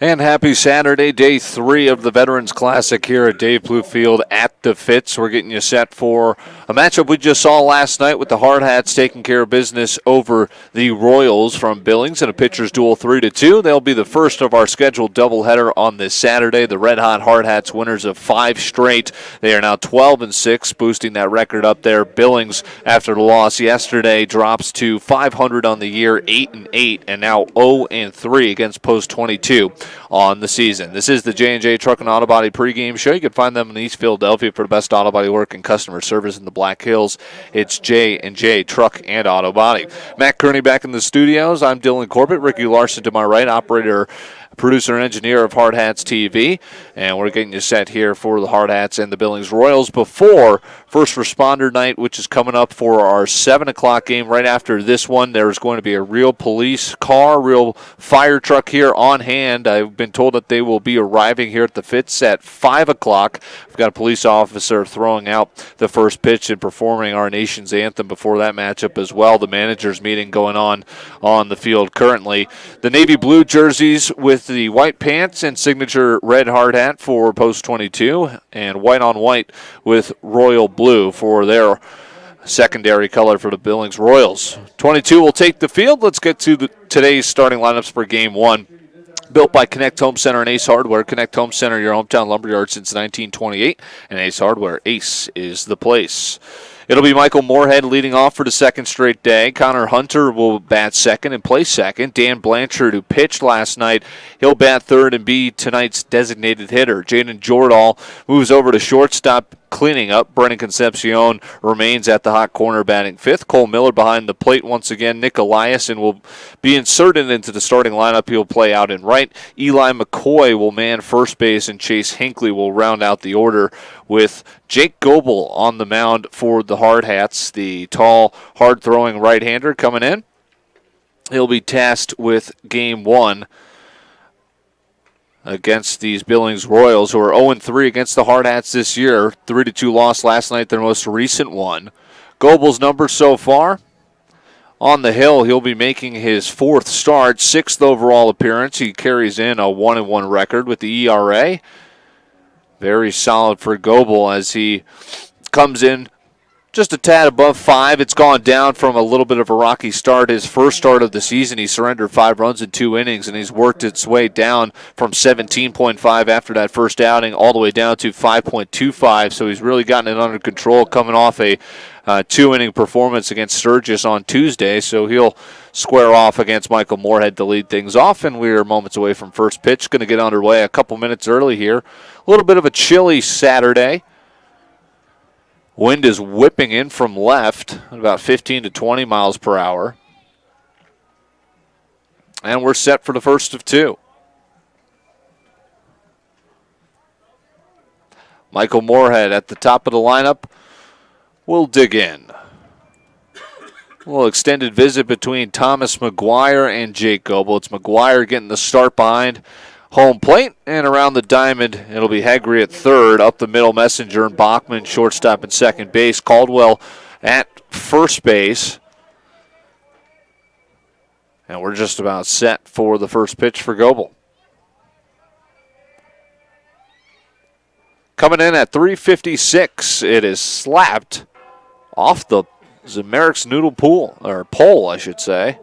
And happy Saturday, day 3 of the Veterans Classic here at Dave Blue Field at the Fitz. We're getting you set for a matchup we just saw last night with the Hardhats taking care of business over the Royals from Billings in a pitcher's duel 3-2. They'll be the first of our scheduled doubleheader on this Saturday. The Red Hot Hardhats winners of 5 straight. They are now 12-6, boosting that record up there. Billings, after the loss yesterday, drops to 500 on the year, 8-8, and now 0-3 against Post 22. On the season. This is the J&J Truck and Auto Body pregame show. You can find them in East Philadelphia for the best auto body work and customer service in the Black Hills. It's J&J Truck and Auto Body. Matt Kearney back in the studios. I'm Dylan Corbett. Ricky Larson to my right, operator, producer, and engineer of HardhatsTV. And we're getting you set here for the Hardhats and the Billings Royals before First Responder Night, which is coming up for our 7 o'clock game. Right after this one, there's going to be a real police car, real fire truck here on hand. I've been told that they will be arriving here at the Fitz at 5 o'clock. We've got a police officer throwing out the first pitch and performing our nation's anthem before that matchup as well. The managers meeting going on the field currently. The navy blue jerseys with the white pants and signature red hard hat for Post 22, and white on white with royal blue for their secondary color for the Billings Royals. 22 will take the field. Let's get to today's starting lineups for Game 1. Built by Connect Home Center and Ace Hardware. Connect Home Center, your hometown lumberyard since 1928, and Ace Hardware. Ace is the place. It'll be Michael Moorhead leading off for the second straight day. Connor Hunter will bat second and play second. Dan Blanchard, who pitched last night, he'll bat third and be tonight's designated hitter. Jaden Jordahl moves over to shortstop, cleaning up. Brennan Concepcion remains at the hot corner batting fifth. Cole Miller behind the plate once again. Nick Eliason will be inserted into the starting lineup. He'll play out in right. Eli McCoy will man first base, and Chase Hinckley will round out the order with Jake Goebel on the mound for the Hardhats, the tall, hard-throwing right-hander coming in. He'll be tasked with Game 1 against these Billings Royals, who are 0-3 against the Hardhats this year. 3-2 loss last night, their most recent one. Goebel's numbers so far: on the hill, he'll be making his 4th start, 6th overall appearance. He carries in a 1-1 record with the ERA. Very solid for Goebel as he comes in just a tad above 5. It's gone down from a little bit of a rocky start. His first start of the season, he surrendered 5 runs in 2 innings, and he's worked its way down from 17.5 after that first outing all the way down to 5.25. So he's really gotten it under control coming off a 2-inning performance against Sturgis on Tuesday. So he'll square off against Michael Moorhead to lead things off, and we're moments away from first pitch. Going to get underway a couple minutes early here. A little bit of a chilly Saturday. Wind is whipping in from left at about 15 to 20 miles per hour. And we're set for the first of 2. Michael Moorhead at the top of the lineup will dig in. A little extended visit between Thomas McGuire and Jake Goebel. It's McGuire getting the start behind home plate, and around the diamond, it'll be Hegre at third. Up the middle, Messenger and Bachman, shortstop and second base. Caldwell at first base. And we're just about set for the first pitch for Goebel. Coming in at 3:56, it is slapped off the Zamerik's noodle pole, I should say.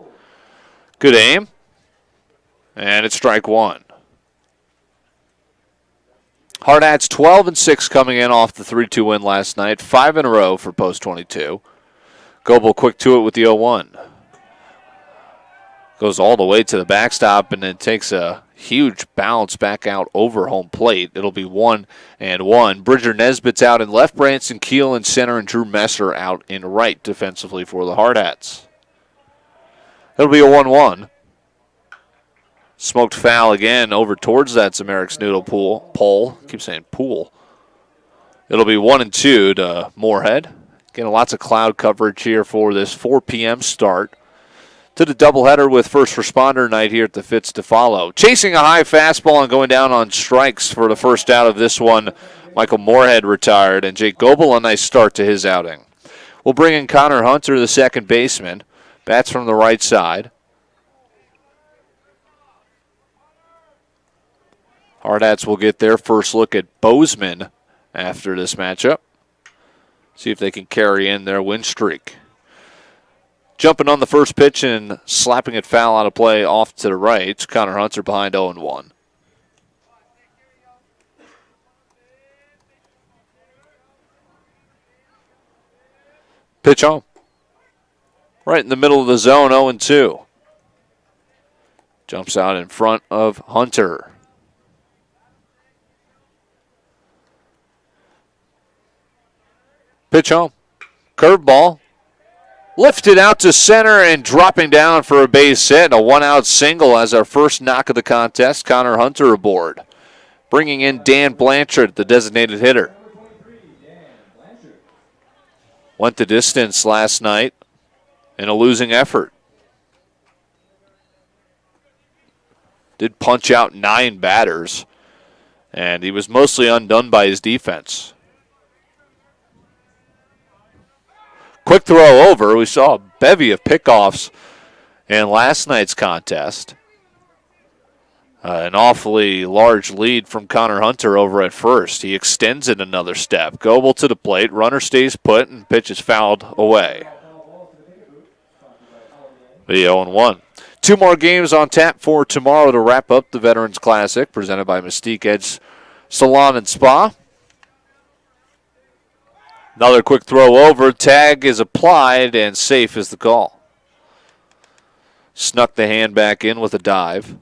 Good aim. And it's strike 1. Hardhats 12-6 coming in off the 3-2 win last night. 5 in a row for Post 22. Goebel quick to it with the 0-1. Goes all the way to the backstop and then takes a huge bounce back out over home plate. It'll be 1-1. Bridger Nesbitt's out in left, Branson Keel in center, and Drew Messer out in right defensively for the Hardhats. It'll be a 1-1. Smoked foul again over towards that Zamerik's noodle pole. Keep saying pool. It'll be 1-2 to Moorhead. Getting lots of cloud coverage here for this 4 p.m. start. to the doubleheader with first responder night here at the Fitz to follow. Chasing a high fastball and going down on strikes for the first out of this one. Michael Moorhead retired, and Jake Goebel a nice start to his outing. We'll bring in Connor Hunter, the second baseman. Bats from the right side. Hardhats will get their first look at Bozeman after this matchup. See if they can carry in their win streak. Jumping on the first pitch and slapping it foul out of play off to the right. Connor Hunter behind 0-1. Pitch home. Right in the middle of the zone, 0-2. Jumps out in front of Hunter. Pitch home. Curveball. Lifted out to center and dropping down for a base hit. A one-out single as our first knock of the contest. Connor Hunter aboard. Bringing in Dan Blanchard, the designated hitter. Went the distance last night in a losing effort. Did punch out 9 batters, and he was mostly undone by his defense. Quick throw over. We saw a bevy of pickoffs in last night's contest. An awfully large lead from Connor Hunter over at first. He extends it another step. Goebel to the plate. Runner stays put and pitch is fouled away. The 0-1. 2 more games on tap for tomorrow to wrap up the Veterans Classic, presented by Mystique Edge Salon and Spa. Another quick throw over. Tag is applied, and safe is the call. Snuck the hand back in with a dive.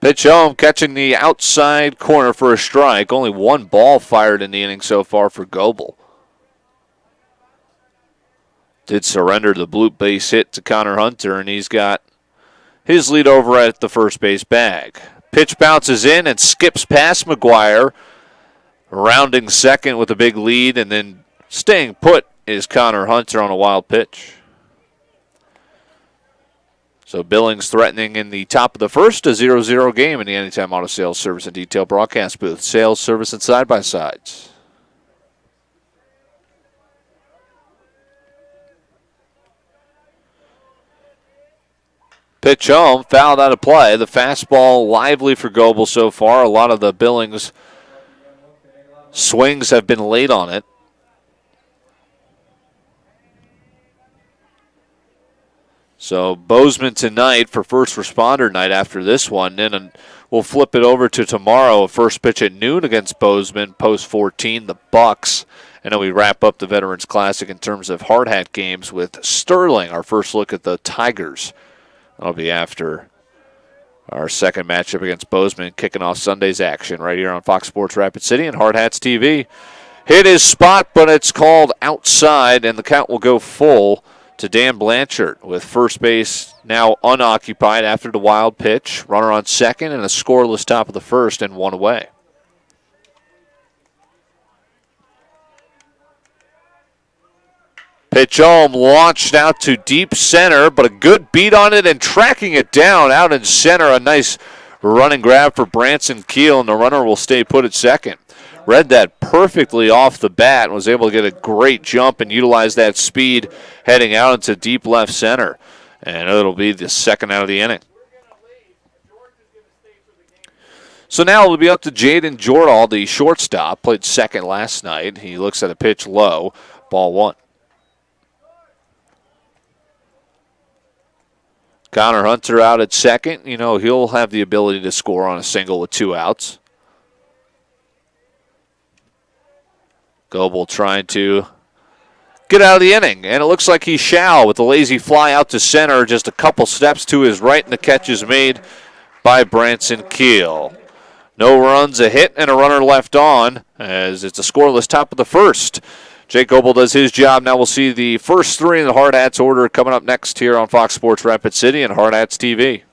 Pitch home, catching the outside corner for a strike. Only 1 ball fired in the inning so far for Goebel. Did surrender the bloop base hit to Connor Hunter, and he's got his lead over at the first base bag. Pitch bounces in and skips past McGuire. Rounding second with a big lead, and then staying put is Connor Hunter on a wild pitch. So Billings threatening in the top of the first, a 0-0 game in the Anytime Auto Sales Service and Detail broadcast booth. Sales, service, and side-by-sides. Pitch home, fouled out of play. The fastball lively for Goebel so far. A lot of the Billings swings have been late on it. So Bozeman tonight for first responder night after this one. Then we'll flip it over to tomorrow. First pitch at noon against Bozeman, post 14, the Bucks. And then we wrap up the Veterans Classic in terms of hard hat games with Sterling, our first look at the Tigers. That'll be after our second matchup against Bozeman, kicking off Sunday's action right here on Fox Sports Rapid City and HardhatsTV. Hit his spot, but it's called outside, and the count will go full to Dan Blanchard with first base now unoccupied after the wild pitch. Runner on second and a scoreless top of the first and 1 away. Pitch home, launched out to deep center, but a good beat on it and tracking it down out in center. A nice running grab for Branson Keel, and the runner will stay put at second. Read that perfectly off the bat and was able to get a great jump and utilize that speed heading out into deep left center. And it'll be the second out of the inning. So now it'll be up to Jaden Jordahl, the shortstop. Played second last night. He looks at a pitch low. Ball 1. Connor Hunter out at second. You know, he'll have the ability to score on a single with 2 outs. Goebel trying to get out of the inning, and it looks like he shall with a lazy fly out to center, just a couple steps to his right, and the catch is made by Branson Keel. No runs, a hit, and a runner left on as it's a scoreless top of the first. Jake Goebel does his job. Now we'll see the first 3 in the Hardhats order coming up next here on Fox Sports Rapid City and HardhatsTV.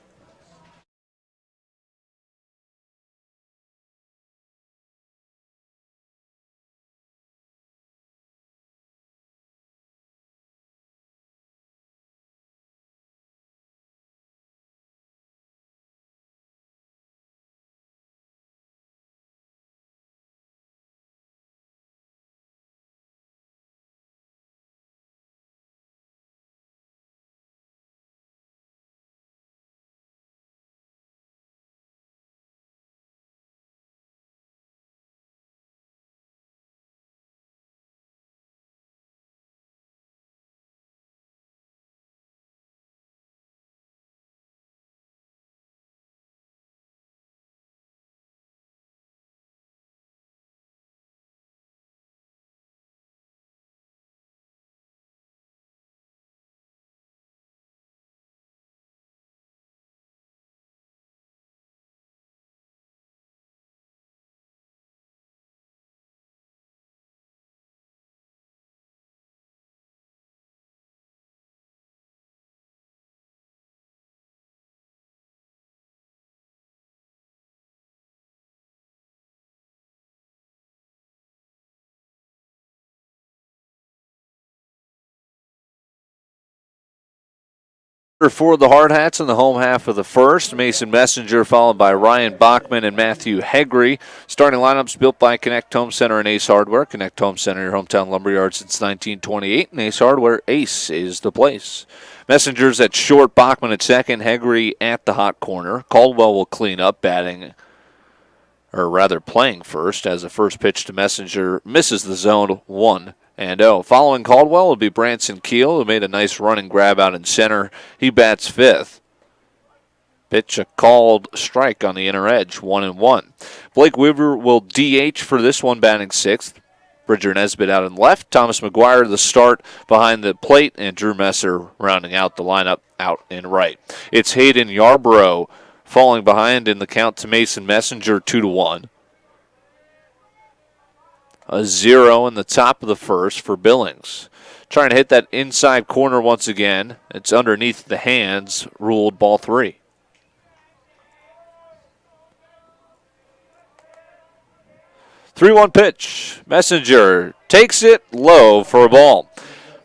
For the Hardhats in the home half of the first, Mason Messenger followed by Ryan Bachman and Matthew Hegry. Starting lineups built by Connect Home Center and Ace Hardware. Connect Home Center, your hometown lumberyard since 1928, and Ace Hardware, Ace is the place. Messenger's at short, Bachman at second, Hegry at the hot corner. Caldwell will clean up, playing first, as the first pitch to Messenger misses the zone 1-0. Following Caldwell will be Branson Keel, who made a nice running grab out in center. He bats fifth. Pitch a called strike on the inner edge, 1-1. Blake Weaver will DH for this one, batting sixth. Bridger Nesbitt out in left. Thomas McGuire the start behind the plate, and Drew Messer rounding out the lineup out in right. It's Hayden Yarborough falling behind in the count to Mason Messenger, 2-1. A 0 in the top of the first for Billings. Trying to hit that inside corner once again. It's underneath the hands, ruled ball 3. Three-one pitch. Messenger takes it low for a ball.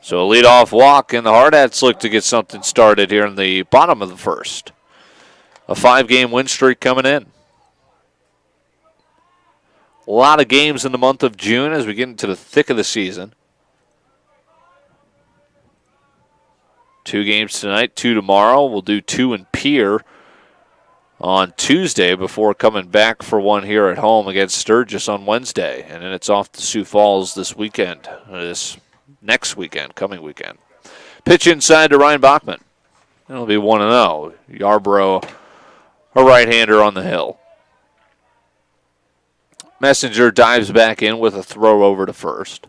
So a leadoff walk, and the Hardhats look to get something started here in the bottom of the first. A 5-game win streak coming in. A lot of games in the month of June as we get into the thick of the season. 2 games tonight, 2 tomorrow. We'll do 2 in Pier on Tuesday before coming back for one here at home against Sturgis on Wednesday. And then it's off to Sioux Falls this weekend, coming weekend. Pitch inside to Ryan Bachman. It'll be 1-0. Yarborough, a right-hander on the hill. Messenger dives back in with a throw over to first.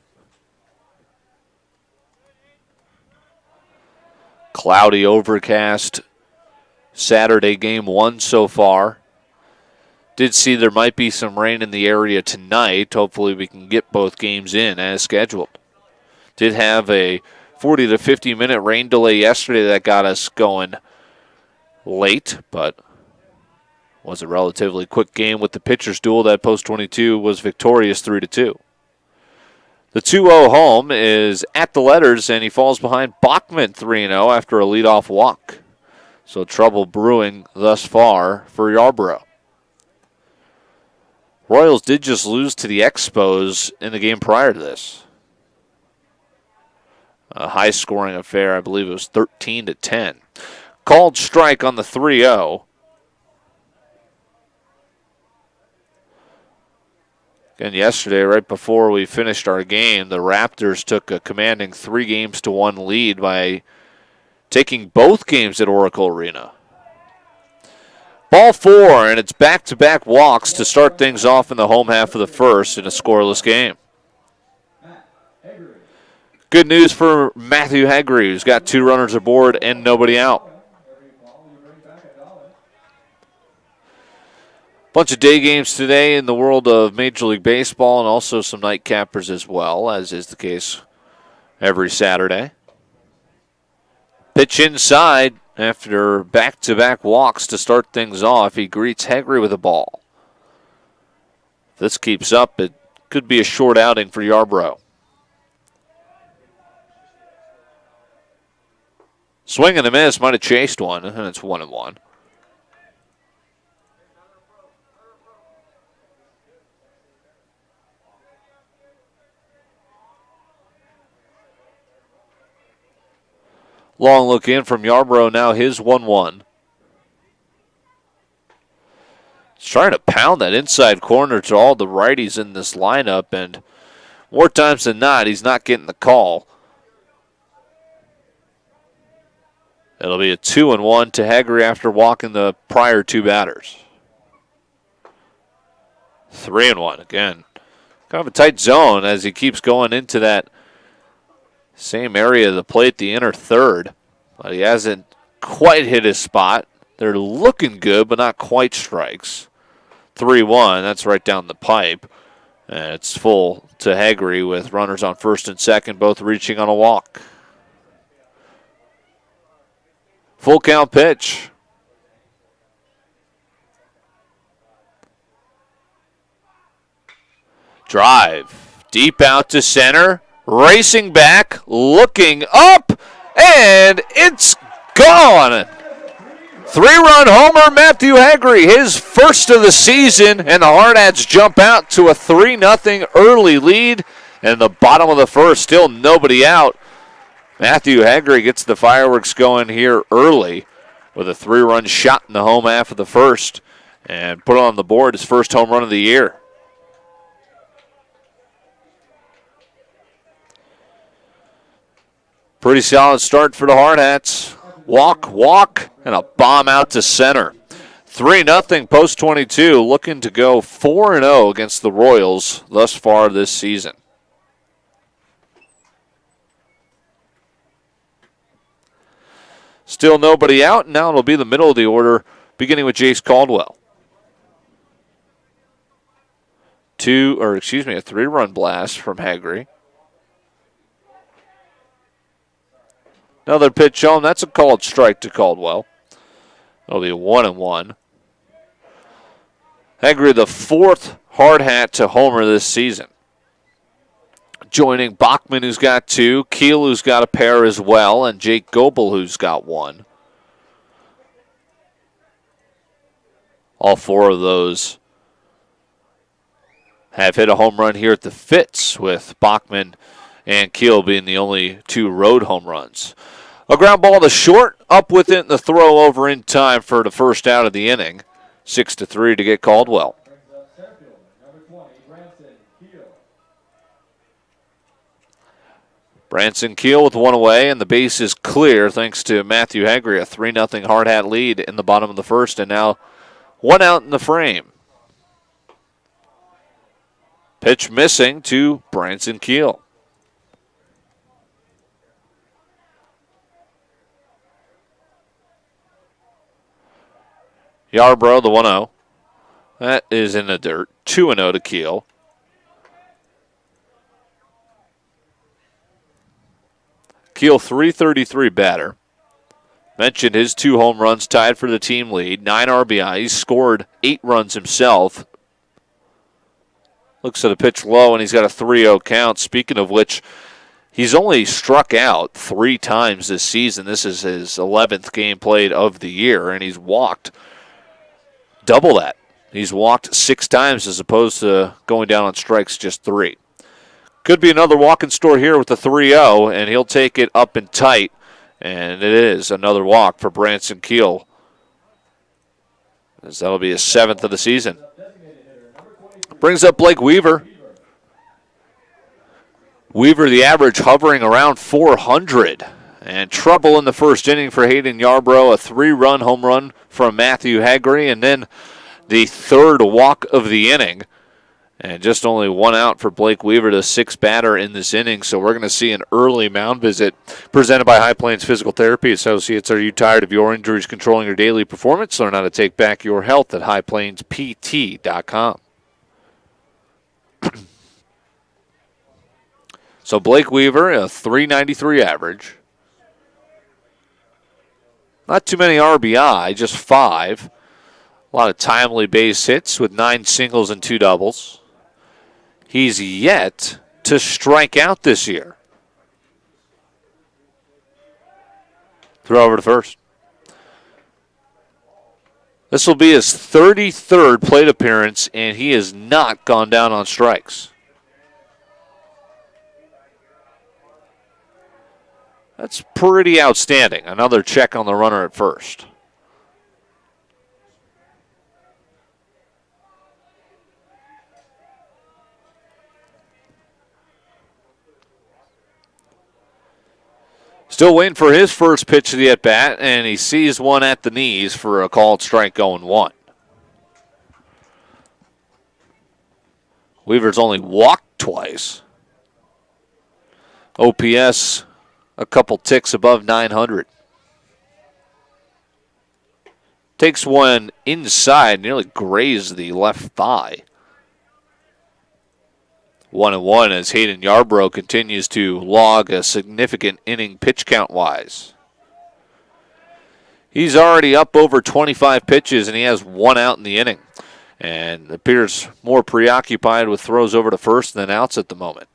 Cloudy, overcast Saturday game 1 so far. Did see there might be some rain in the area tonight. Hopefully we can get both games in as scheduled. Did have a 40 to 50 minute rain delay yesterday that got us going late, but was a relatively quick game with the pitcher's duel. That post 22 was victorious 3-2. The 2-0 home is at the letters, and he falls behind Bachman 3-0 after a leadoff walk. So trouble brewing thus far for Yarborough. Royals did just lose to the Expos in the game prior to this. A high-scoring affair. I believe it was 13-10. Called strike on the 3-0. Again, yesterday, right before we finished our game, the Raptors took a commanding 3-1 lead by taking both games at Oracle Arena. Ball 4, and it's back-to-back walks to start things off in the home half of the first in a scoreless game. Good news for Matthew Hegry, who's got 2 runners aboard and nobody out. Bunch of day games today in the world of Major League Baseball, and also some nightcappers as well, as is the case every Saturday. Pitch inside after back-to-back walks to start things off. He greets Hegry with a ball. If this keeps up, it could be a short outing for Yarborough. Swing and a miss, might have chased one, and it's 1-1. Long look in from Yarborough, now his 1-1. He's trying to pound that inside corner to all the righties in this lineup, and more times than not, he's not getting the call. It'll be a 2-1 to Hegry after walking the prior 2 batters. 3-1 again. Kind of a tight zone as he keeps going into that same area of the plate, the inner third. But he hasn't quite hit his spot. They're looking good, but not quite strikes. 3-1, that's right down the pipe. And it's full to Hegry with runners on first and second, both reaching on a walk. Full count pitch. Drive. Deep out to center. Racing back. Looking up. And it's Gone! Three-run homer, Matthew Haggerty, his first of the season, and the Hardhats jump out to a 3-0 early lead. And the bottom of the first, still nobody out. Matthew Haggerty gets the fireworks going here early with a 3-run shot in the home half of the first and put on the board his first home run of the year. Pretty solid start for the Hardhats. Walk, and a bomb out to center. 3-0 post 22, looking to go 4-0 against the Royals thus far this season. Still nobody out, and now it'll be the middle of the order, beginning with Jace Caldwell. A 3-run blast from Haggerty. Another pitch home. That's a called strike to Caldwell. It'll be 1-1. Haggerty, the fourth Hardhat to homer this season. Joining Bachman, who's got 2, Keel, who's got a pair as well, and Jake Goebel, who's got 1. All 4 of those have hit a home run here at the Fitz, with Bachman and Keel being the only 2 road home runs. A ground ball to short, up with it, and the throw over in time for the first out of the inning. 6-3 to get Caldwell. Branson Keel with 1 away, and the base is clear thanks to Matthew Haggerty. A 3-0 Hardhat lead in the bottom of the first, and now 1 out in the frame. Pitch missing to Branson Keel. Yarbrough, the 1-0. That is in the dirt. 2-0 to Keel. Keel, .333 batter. Mentioned his 2 home runs tied for the team lead. 9 RBI. He's scored 8 runs himself. Looks at a pitch low, and he's got a 3-0 count. Speaking of which, he's only struck out 3 times this season. This is his 11th game played of the year, and he's walked double that. He's walked 6 times as opposed to going down on strikes just 3. Could be another walk in store here with the 3-0, and he'll take it up and tight. And it is another walk for Branson Keel, as that'll be his 7th of the season. Brings up Blake Weaver. Weaver, the average hovering around 400. And trouble in the first inning for Hayden Yarbrough. A 3-run home run from Matthew Haggerty, and then the 3rd walk of the inning. And just only 1 out for Blake Weaver, the 6th batter in this inning. So we're going to see an early mound visit presented by High Plains Physical Therapy Associates. Are you tired of your injuries controlling your daily performance? Learn how to take back your health at highplainspt.com. So Blake Weaver, a .393 average. Not too many RBI, just 5. A lot of timely base hits with 9 singles and 2 doubles. He's yet to strike out this year. Throw over to first. This will be his 33rd plate appearance, and he has not gone down on strikes. That's pretty outstanding. Another check on the runner at first. Still waiting for his first pitch of the at-bat, and he sees one at the knees for a called strike going 1. Weaver's only walked twice. OPS a couple ticks above 900. Takes one inside, nearly grazed the left thigh. 1-1 as Hayden Yarbrough continues to log a significant inning pitch count-wise. He's already up over 25 pitches, and he has 1 out in the inning, and appears more preoccupied with throws over to first than outs at the moment.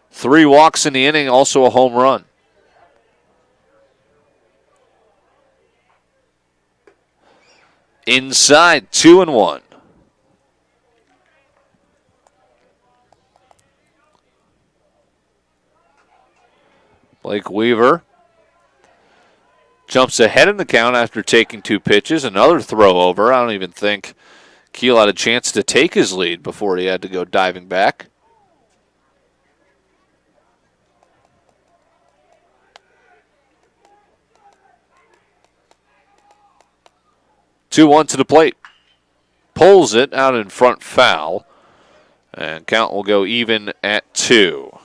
3 walks in the inning, also a home run. Inside, 2-1. Blake Weaver jumps ahead in the count after taking 2 pitches. Another throw over. I don't even think Keel had a chance to take his lead before he had to go diving back. Two-one to the plate. Pulls it out in front, foul. And count will go even at 2.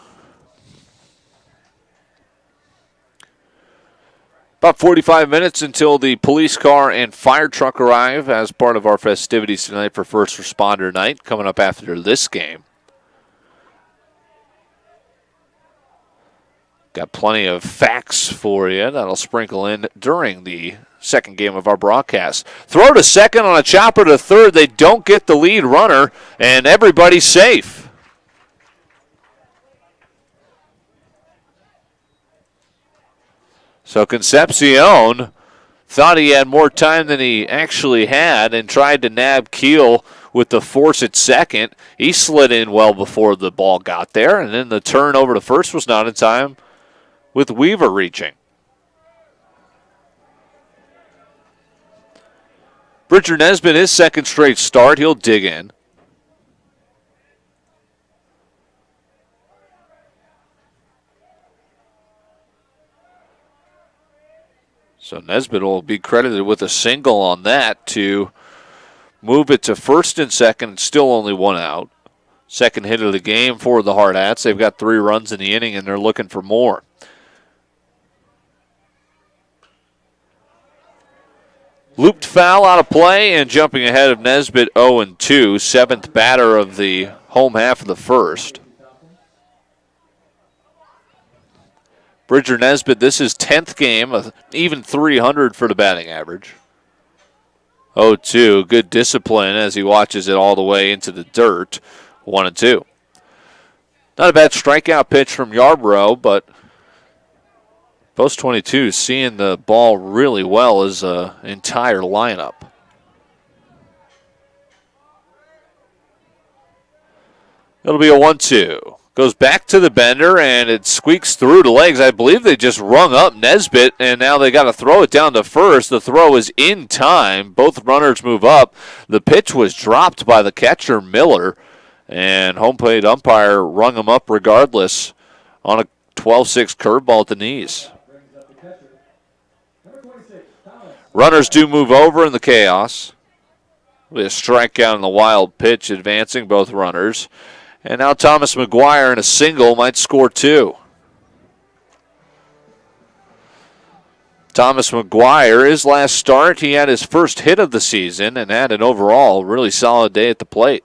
About 45 minutes until the police car and fire truck arrive as part of our festivities tonight for First Responder Night, coming up after this game. Got plenty of facts for you that'll sprinkle in during the second game of our broadcast. Throw to second on a chopper to third. They don't get the lead runner, and everybody's safe. So Concepcion thought he had more time than he actually had and tried to nab Keel with the force at second. He slid in well before the ball got there, and then the turn over to first was not in time with Weaver reaching. Bridger Nesbitt, his second straight start. He'll dig in. So Nesbitt will be credited with a single on that to move it to first and second. Still only 1 out. Second hit of the game for the Hardhats. They've got 3 runs in the inning, and they're looking for more. Looped foul out of play, and jumping ahead of Nesbitt 0-2, 7th batter of the home half of the first. Bridger Nesbitt, this is 10th game, even 300 for the batting average. 0-2, good discipline as he watches it all the way into the dirt. 1-2. Not a bad strikeout pitch from Yarbrough, but Post 22 seeing the ball really well as an entire lineup. It'll be a 1-2. Goes back to the bender, and it squeaks through the legs. I believe they just rung up Nesbitt, and now they got to throw it down to first. The throw is in time. Both runners move up. The pitch was dropped by the catcher, Miller, and home plate umpire rung him up regardless on a 12-6 curveball at the knees. Runners do move over in the chaos. With a strikeout and the wild pitch advancing both runners. And now Thomas McGuire in a single might score 2. Thomas McGuire, his last start, he had his first hit of the season and had an overall really solid day at the plate.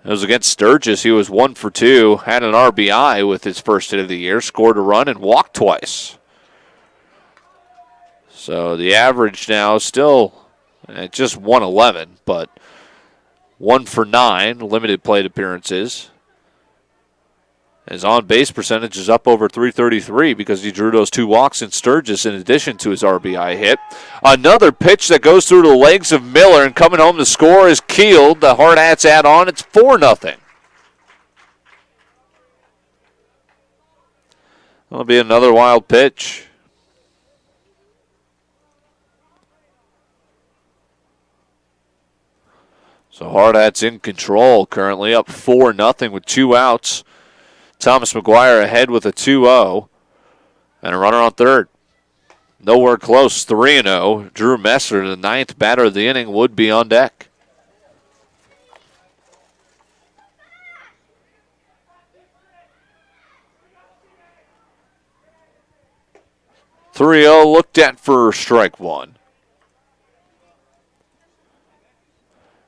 It was against Sturgis. He was 1 for 2, had an RBI with his first hit of the year, scored a run and walked twice. So the average now still at just 111, but 1 for 9, limited plate appearances. His on-base percentage is up over .333 because he drew those 2 walks in Sturgis in addition to his RBI hit. Another pitch that goes through the legs of Miller, and coming home to score is Keel. The Hardhats add on. It's 4-0. That'll be another wild pitch. So Hardhats in control currently, up 4-0 with 2 outs. Thomas McGuire ahead with a 2-0 and a runner on third. Nowhere close, 3-0. Drew Messer, the 9th batter of the inning, would be on deck. .30 looked at for strike 1.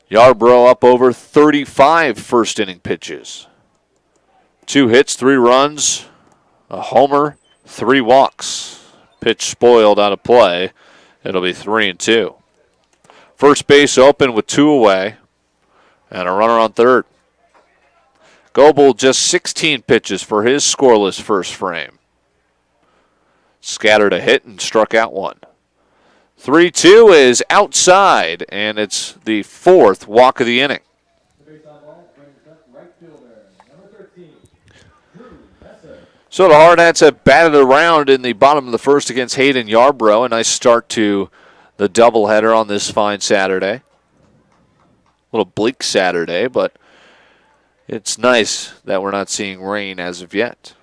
Yarbrough up over 35 first inning pitches. 2 hits, 3 runs, a homer, 3 walks. Pitch spoiled out of play. It'll be 3-2. First base open with 2 away and a runner on third. Goebel just 16 pitches for his scoreless first frame. Scattered a hit and struck out 1. 3-2 is outside, and it's the 4th walk of the inning. So the Hardhats have batted around in the bottom of the first against Hayden Yarbrough. A nice start to the doubleheader on this fine Saturday. A little bleak Saturday, but it's nice that we're not seeing rain as of yet.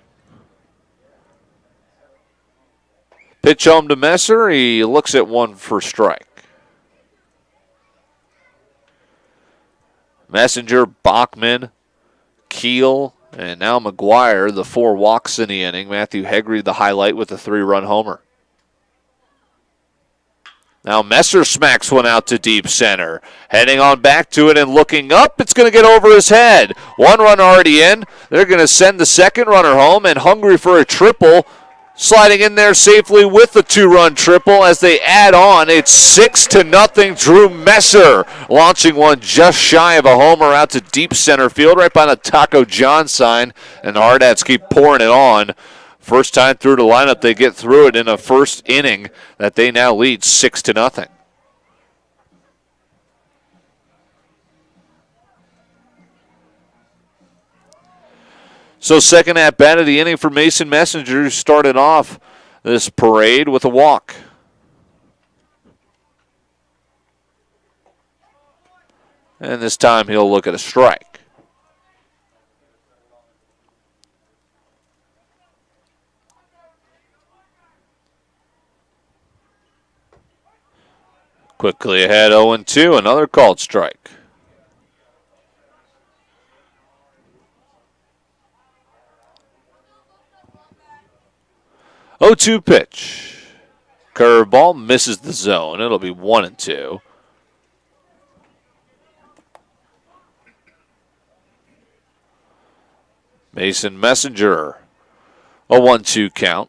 Pitch home to Messer. He looks at one for strike. Messenger, Bachman, Keel, and now McGuire, the 4 walks in the inning. Matthew Hegre, the highlight with a 3-run homer. Now Messer smacks one out to deep center. Heading on back to it and looking up. It's going to get over his head. 1 run already in. They're going to send the second runner home, and hungry for a triple. Sliding in there safely with the 2-run triple as they add on. It's 6-0. Drew Messer launching one just shy of a homer out to deep center field right by the Taco John sign. And the Hardhats keep pouring it on. First time through the lineup, they get through it in a first inning that they now lead 6-0. So second at bat of the inning for Mason Messenger, who started off this parade with a walk. And this time he'll look at a strike. Quickly ahead 0-2, another called strike. 0-2 pitch. Curveball misses the zone. It'll be 1-2. Mason Messenger, a 1-2 count.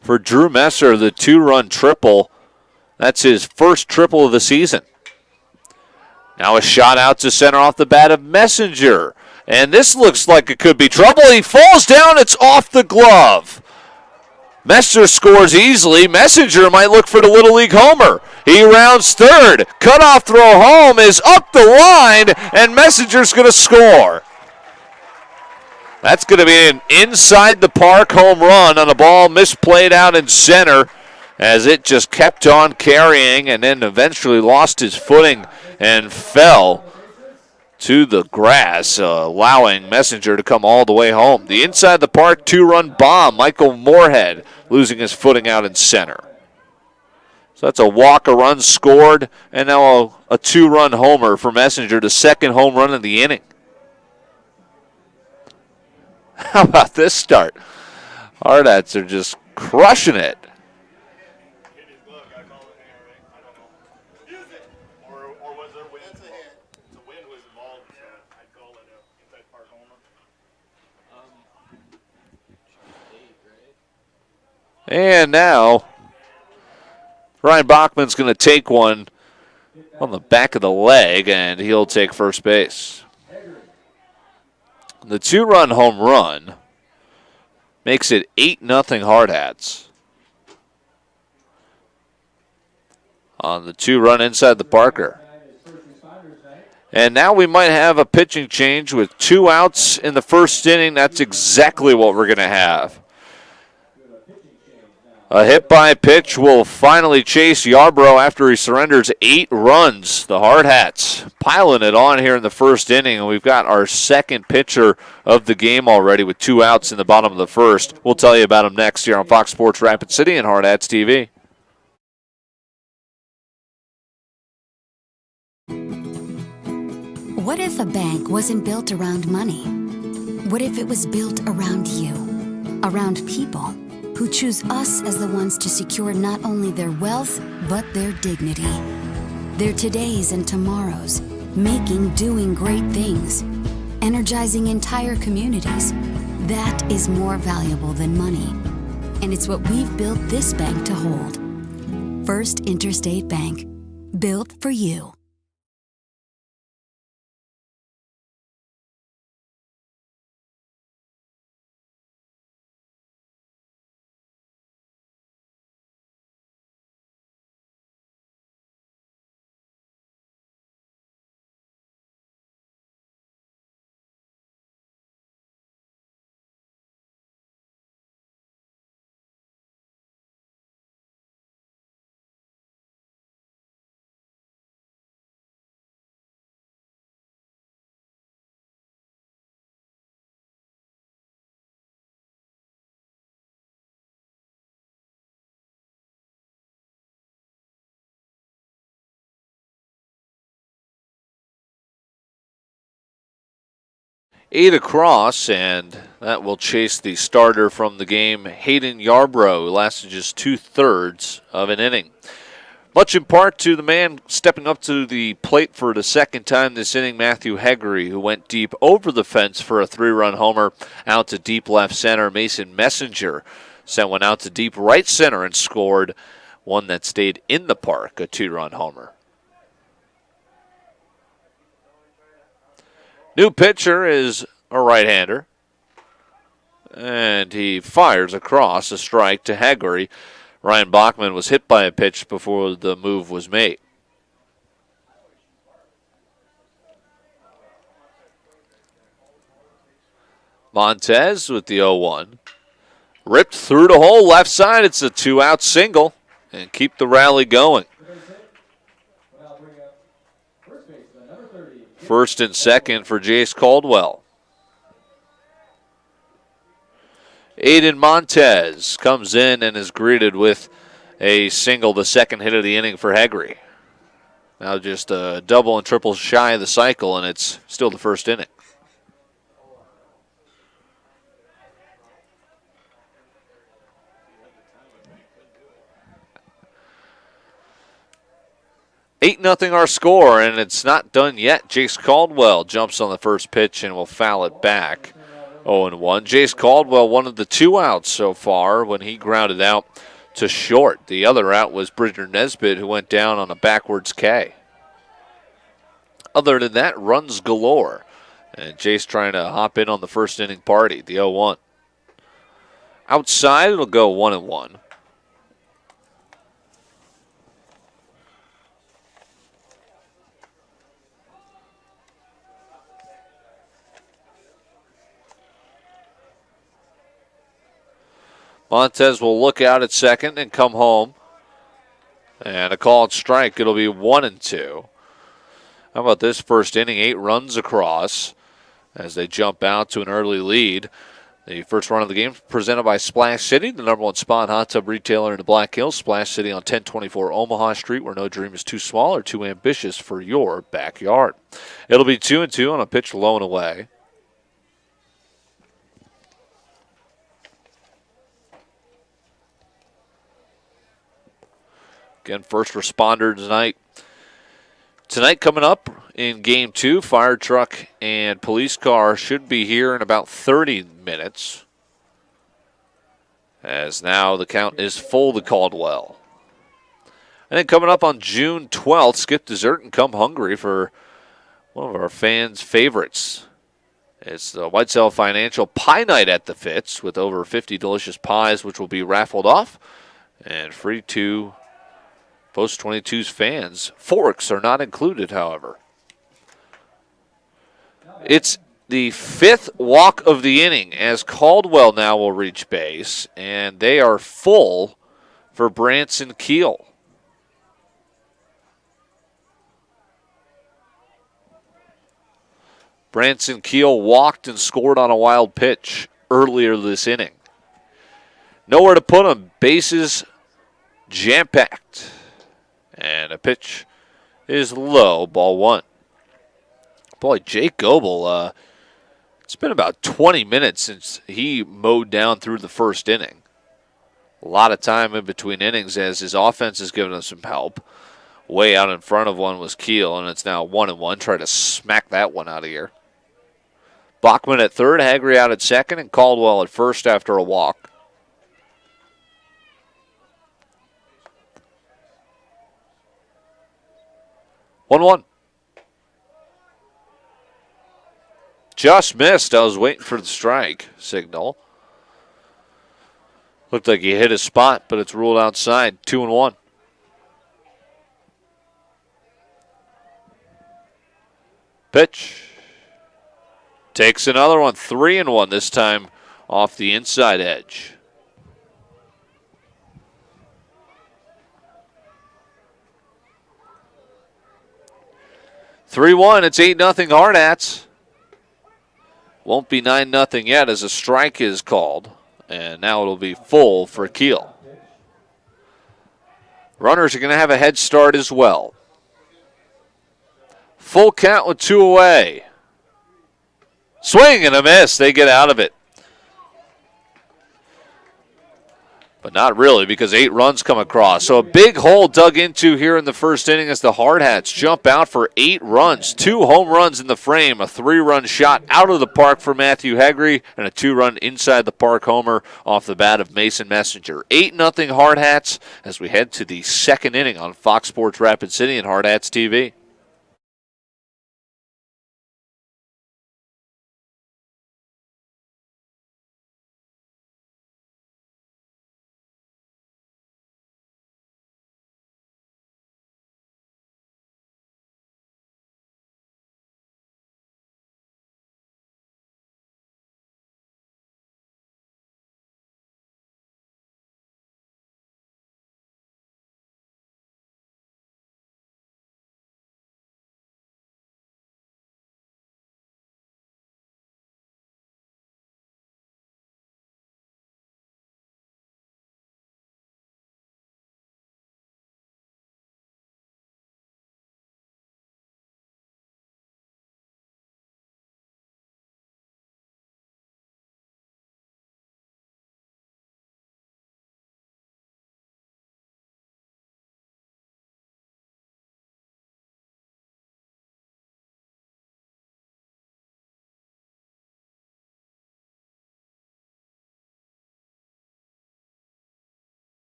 For Drew Messer, the 2-run triple. That's his first triple of the season. Now a shot out to center off the bat of Messenger. And this looks like it could be trouble. He falls down. It's off the glove. Messer scores easily. Messenger might look for the Little League homer. He rounds third. Cutoff throw home is up the line, and Messenger's going to score. That's going to be an inside the park home run on a ball misplayed out in center as it just kept on carrying and then eventually lost his footing and fell to the grass, allowing Messenger to come all the way home. The inside the park 2-run bomb. Michael Moorhead losing his footing out in center. So that's a walk, a run scored, and now a 2-run homer for Messenger, the second home run of the inning. How about this start? Hardhats are just crushing it. And now Ryan Bachman's going to take one on the back of the leg, and he'll take first base. The 2-run home run makes it 8-0 Hardhats. On the 2-run inside the Parker. And now we might have a pitching change with 2 outs in the first inning. That's exactly what we're going to have. A hit by pitch will finally chase Yarbrough after he surrenders 8 runs. The Hardhats piling it on here in the first inning, and we've got our second pitcher of the game already with 2 outs in the bottom of the first. We'll tell you about him next here on Fox Sports Rapid City and Hardhats TV. What if a bank wasn't built around money? What if it was built around you, around people who choose us as the ones to secure not only their wealth, but their dignity, their todays and tomorrows, doing great things, energizing entire communities? That is more valuable than money. And it's what we've built this bank to hold. First Interstate Bank, built for you. 8 across, and that will chase the starter from the game, Hayden Yarbrough, who lasted just 2/3 of an inning. Much in part to the man stepping up to the plate for the second time this inning, Matthew Heggery, who went deep over the fence for a 3-run homer out to deep left center. Mason Messenger sent one out to deep right center and scored one that stayed in the park, a 2-run homer. New pitcher is a right-hander, and he fires across a strike to Heggery. Ryan Bachman was hit by a pitch before the move was made. Montez with the 0-1. Ripped through the hole left side. It's a 2-out single and keep the rally going. First and second for Jace Caldwell. Aiden Montez comes in and is greeted with a single, the second hit of the inning for Heggery. Now just a double and triple shy of the cycle, and it's still the first inning. Eight 0 our score, and it's not done yet. Jace Caldwell jumps on the first pitch and will foul it back. 0-1. Jace Caldwell, one of the 2 outs so far when he grounded out to short. The other out was Bridger Nesbitt, who went down on a backwards K. Other than that, runs galore. And Jace trying to hop in on the first inning party, the 0-1. Outside, it'll go 1-1. Montez will look out at second and come home. And a called strike. It'll be 1-2. How about this first inning? 8 runs across as they jump out to an early lead. The first run of the game presented by Splash City, the #1 spot hot tub retailer in the Black Hills. Splash City on 1024 Omaha Street, where no dream is too small or too ambitious for your backyard. It'll be 2-2 on a pitch low and away. Again, first responder tonight. Tonight coming up in Game 2, fire truck and police car should be here in about 30 minutes. As now the count is full to Caldwell. And then coming up on June 12th, skip dessert and come hungry for one of our fans' favorites. It's the Whitesell Financial Pie Night at the Fitz with over 50 delicious pies, which will be raffled off and free to Post 22's fans. Forks are not included, however. It's the 5th walk of the inning as Caldwell now will reach base, and they are full for Branson Keel. Branson Keel walked and scored on a wild pitch earlier this inning. Nowhere to put him. Bases jam-packed. And a pitch is low, ball 1. Boy, Jake Goebel, it's been about 20 minutes since he mowed down through the first inning. A lot of time in between innings as his offense has given us some help. Way out in front of one was Keel, and it's now 1-1. Try to smack that one out of here. Bachman at third, Heggery out at second, and Caldwell at first after a walk. One. Just missed. I was waiting for the strike signal. Looked like he hit his spot, but it's ruled outside. 2-1. Pitch. Takes another one. 3-1 this time off the inside edge. It's 8-0 Hardhats. Won't be 9-0 yet as a strike is called. And now it'll be full for Keel. Runners are going to have a head start as well. Full count with 2 away. Swing and a miss. They get out of it. But not really, because 8 runs come across. So a big hole dug into here in the first inning as the Hardhats jump out for 8 runs. 2 home runs in the frame, a 3-run shot out of the park for Matthew Hegre, and a 2-run inside the park homer off the bat of Mason Messenger. 8-0 Hardhats as we head to the second inning on Fox Sports Rapid City and Hardhats TV.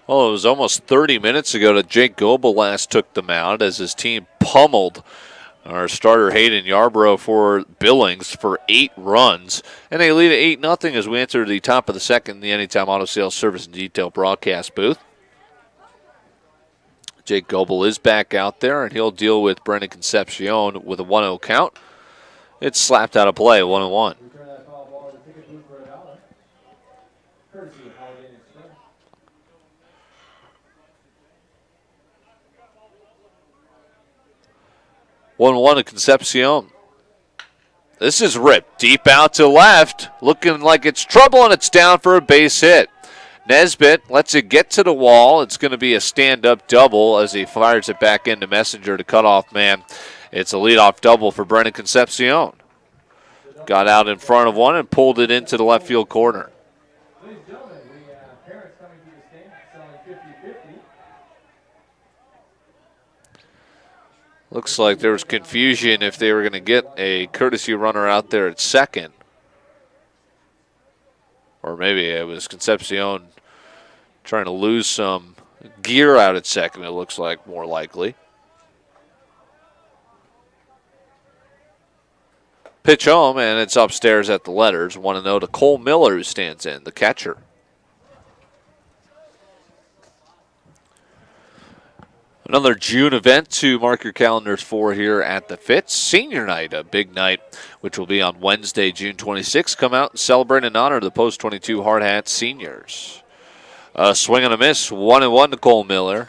Well, it was almost 30 minutes ago that Jake Goebel last took the mound as his team pummeled our starter Hayden Yarbrough for Billings for 8 runs. And they lead at 8-0 as we enter the top of the second in the Anytime Auto Sales Service and Detail broadcast booth. Jake Goebel is back out there, and he'll deal with Brendan Concepcion with a 1-0 count. It's slapped out of play, 1-1. 1-1 to Concepcion. This is ripped deep out to left, looking like it's trouble, and it's down for a base hit. Nesbitt lets it get to the wall. It's going to be a stand-up double as he fires it back into Messenger to cutoff man. It's a leadoff double for Brendan Concepcion. Got out in front of one and pulled it into the left field corner. Looks like there was confusion if they were going to get a courtesy runner out there at second. Or maybe it was Concepcion trying to lose some gear out at second, it looks like, more likely. Pitch home, and it's upstairs at the letters. 1-0 to Cole Miller, who stands in, the catcher. Another June event to mark your calendars for here at the Fitz. Senior night, a big night, which will be on Wednesday, June 26th. Come out and celebrate and honor the post-22 Hardhats seniors. Swing and a miss, 1-1 to Cole Miller.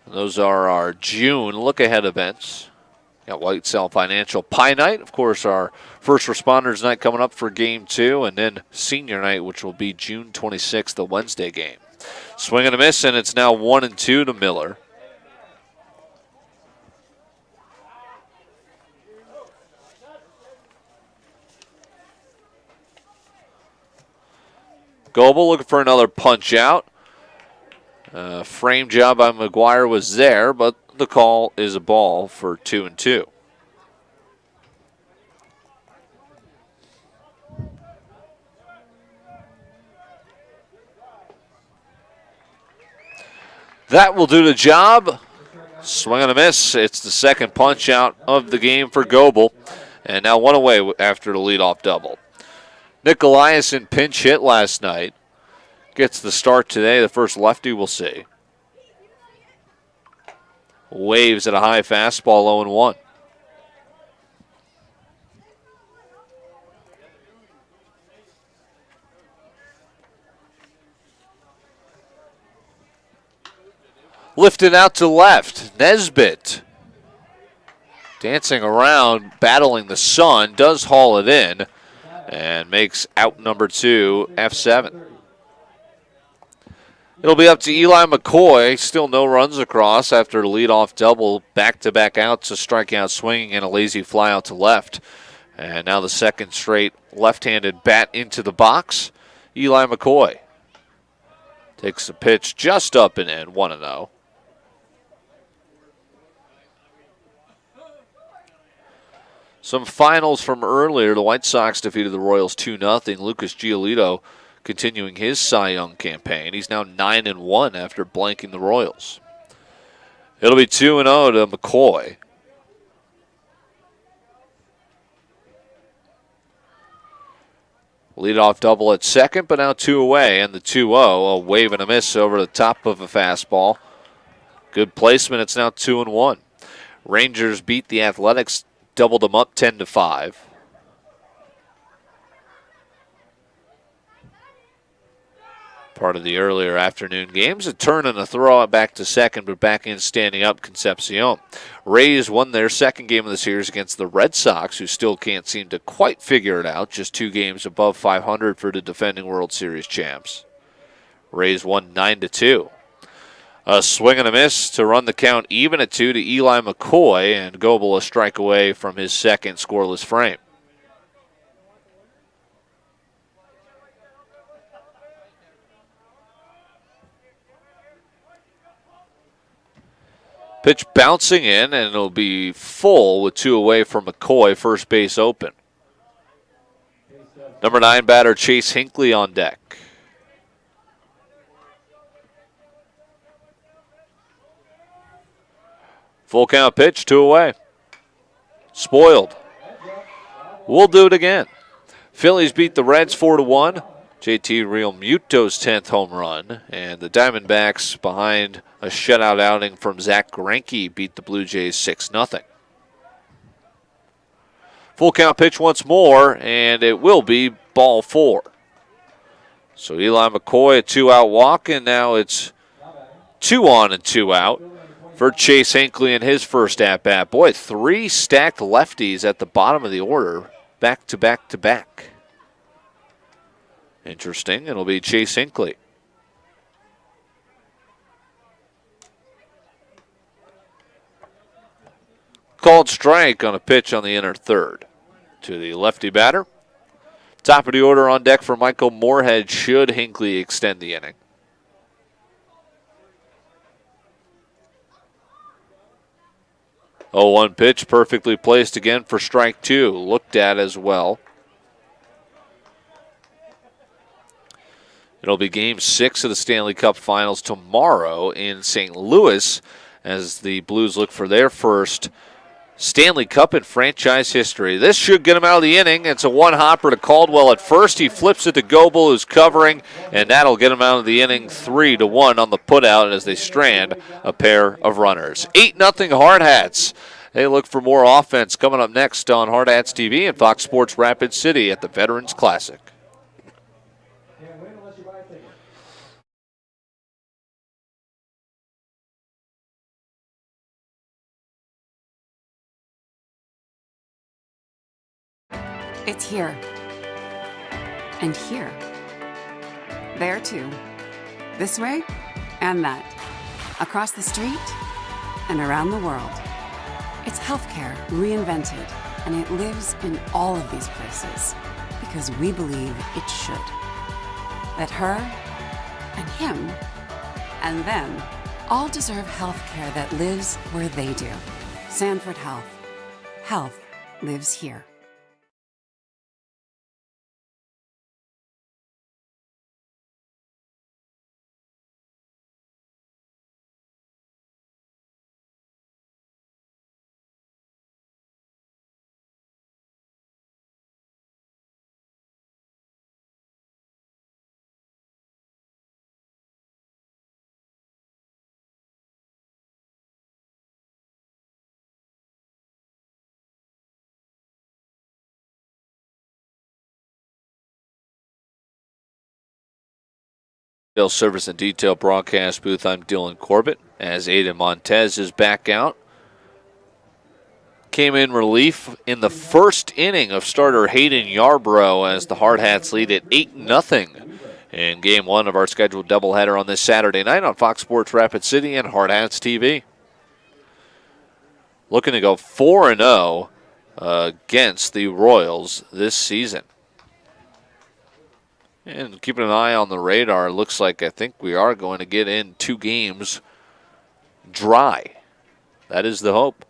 Those are our June look-ahead events. Got White Cell Financial Pie Night, of course, our First Responders Night coming up for Game 2, and then Senior Night, which will be June 26th, the Wednesday game. Swing and a miss, and it's now 1-2 to Miller. Goebel looking for another punch out. Frame job by McGuire was there, but the call is a ball for 2-2. That will do the job. Swing and a miss. It's the second punch out of the game for Goebel. And now one away after the leadoff double. Nick Eliason pinch hit last night. Gets the start today. The first lefty we'll see. Waves at a high fastball, 0-1. Lifted out to left. Nesbitt dancing around, battling the sun, does haul it in, and makes out number 2, F7. It'll be up to Eli McCoy. Still no runs across after the leadoff double, back-to-back outs, a strikeout swinging, and a lazy fly out to left. And now the second straight left-handed bat into the box. Eli McCoy takes the pitch just up and in, 1-0. Some finals from earlier. The White Sox defeated the Royals 2-0. Lucas Giolito continuing his Cy Young campaign. He's now 9-1 after blanking the Royals. It'll be 2-0 to McCoy. Leadoff double at second, but now 2 away, and the 2-0, a wave and a miss over the top of a fastball. Good placement. It's now 2-1. Rangers beat the Athletics, doubled them up 10-5. Part of the earlier afternoon games. A turn and a throw it back to second, but back in standing up Concepcion. Rays won their second game of the series against the Red Sox, who still can't seem to quite figure it out. Just 2 games above 500 for the defending World Series champs. Rays won 9-2. A swing and a miss to run the count even at 2 to Eli McCoy, and Goebel a strike away from his second scoreless frame. Pitch bouncing in, and it'll be full with 2 away from McCoy, first base open. Number 9 batter Chase Hinckley on deck. Full count pitch, 2 away. Spoiled. We'll do it again. Phillies beat the Reds 4-1. JT Realmuto's 10th home run, and the Diamondbacks, behind a shutout outing from Zach Greinke, beat the Blue Jays 6-0. Full count pitch once more, and it will be ball 4. So Eli McCoy, a 2-out walk, and now it's 2 on and 2 out for Chase Hinckley in his first at-bat. Boy, 3 stacked lefties at the bottom of the order, back to back to back. Interesting. It'll be Chase Hinckley. Called strike on a pitch on the inner third to the lefty batter. Top of the order on deck for Michael Moorhead should Hinckley extend the inning. Oh, 1 pitch perfectly placed again for strike 2. Looked at as well. It'll be Game 6 of the Stanley Cup Finals tomorrow in St. Louis as the Blues look for their first Stanley Cup in franchise history. This should get him out of the inning. It's a 1-hopper to Caldwell at first. He flips it to Goebel, who's covering, and that'll get him out of the inning 3-1 on the putout as they strand a pair of runners. 8-0 Hardhats. They look for more offense coming up next on HardhatsTV and Fox Sports Rapid City at the Veterans Classic. It's here. And here. There too. This way and that. Across the street and around the world. It's healthcare reinvented, and it lives in all of these places because we believe it should. That her and him and them all deserve healthcare that lives where they do. Sanford Health. Health lives here. Service and Detail broadcast booth. I'm Dylan Corbett as Aiden Montez is back out. Came in relief in the first inning of starter Hayden Yarbrough as the Hardhats lead at 8-0 in Game 1 of our scheduled doubleheader on this Saturday night on Fox Sports Rapid City and Hardhats TV. Looking to go 4-0 against the Royals this season. And keeping an eye on the radar, looks like I think we are going to get in 2 games dry. That is the hope.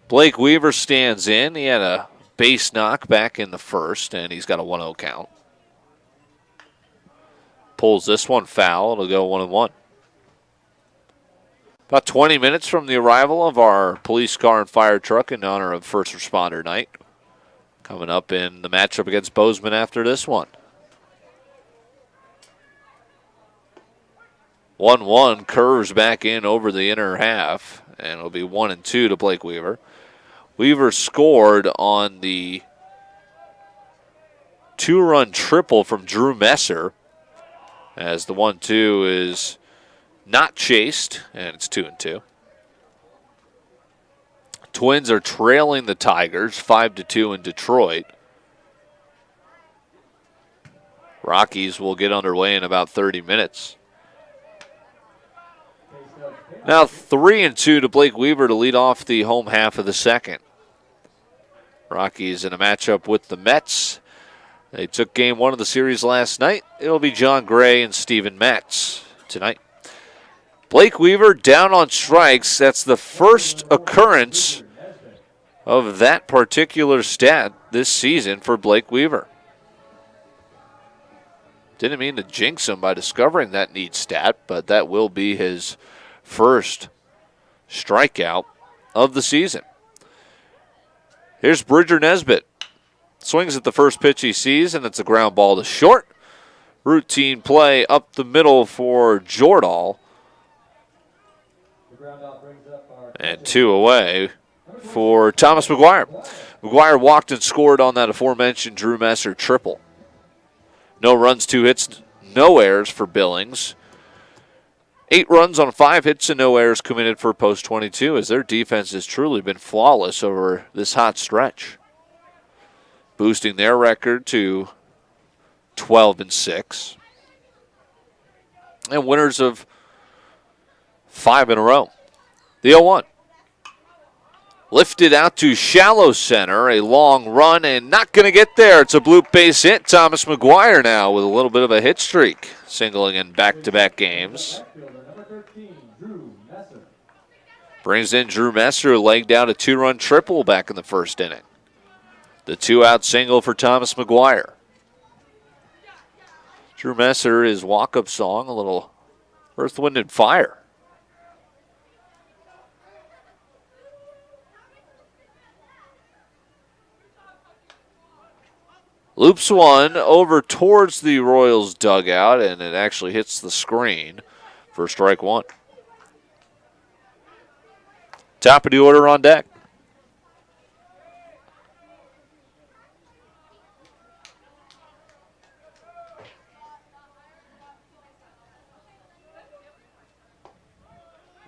Blake Weaver stands in. He had a base knock back in the first, and he's got a 1-0 count. Pulls this one foul. It'll go 1-1. About 20 minutes from the arrival of our police car and fire truck in honor of First Responder Night. Coming up in the matchup against Bozeman after this one. 1-1 curves back in over the inner half, and it'll be 1-2 to Blake Weaver. Weaver scored on the 2-run triple from Drew Messer, as the 1-2 is not chased, and it's 2-2. Twins are trailing the Tigers 5-2 in Detroit. Rockies will get underway in about 30 minutes. Now 3-2 to Blake Weaver to lead off the home half of the second. Rockies in a matchup with the Mets. They took Game 1 of the series last night. It'll be John Gray and Steven Matz tonight. Blake Weaver down on strikes. That's the first occurrence of that particular stat this season for Blake Weaver. Didn't mean to jinx him by discovering that neat stat, but that will be his first strikeout of the season. Here's Bridger Nesbitt. Swings at the first pitch he sees, and it's a ground ball to short. Routine play up the middle for Jordahl. And 2 away for Thomas McGuire. McGuire walked and scored on that aforementioned Drew Messer triple. No runs, 2 hits, no errors for Billings. 8 runs on 5 hits and no errors committed for Post 22, as their defense has truly been flawless over this hot stretch, boosting their record to 12-6. And winners of 5 in a row. The 0-1. Lifted out to shallow center, a long run, and not going to get there. It's a bloop base hit. Thomas McGuire now with a little bit of a hit streak, singling in back-to-back games. Brings in Drew Messer, who legged out a 2-run triple back in the first inning. The 2-out single for Thomas McGuire. Drew Messer, his walk-up song, a little Earth, Wind, and Fire. Loops one over towards the Royals dugout, and it actually hits the screen for strike 1. Top of the order on deck.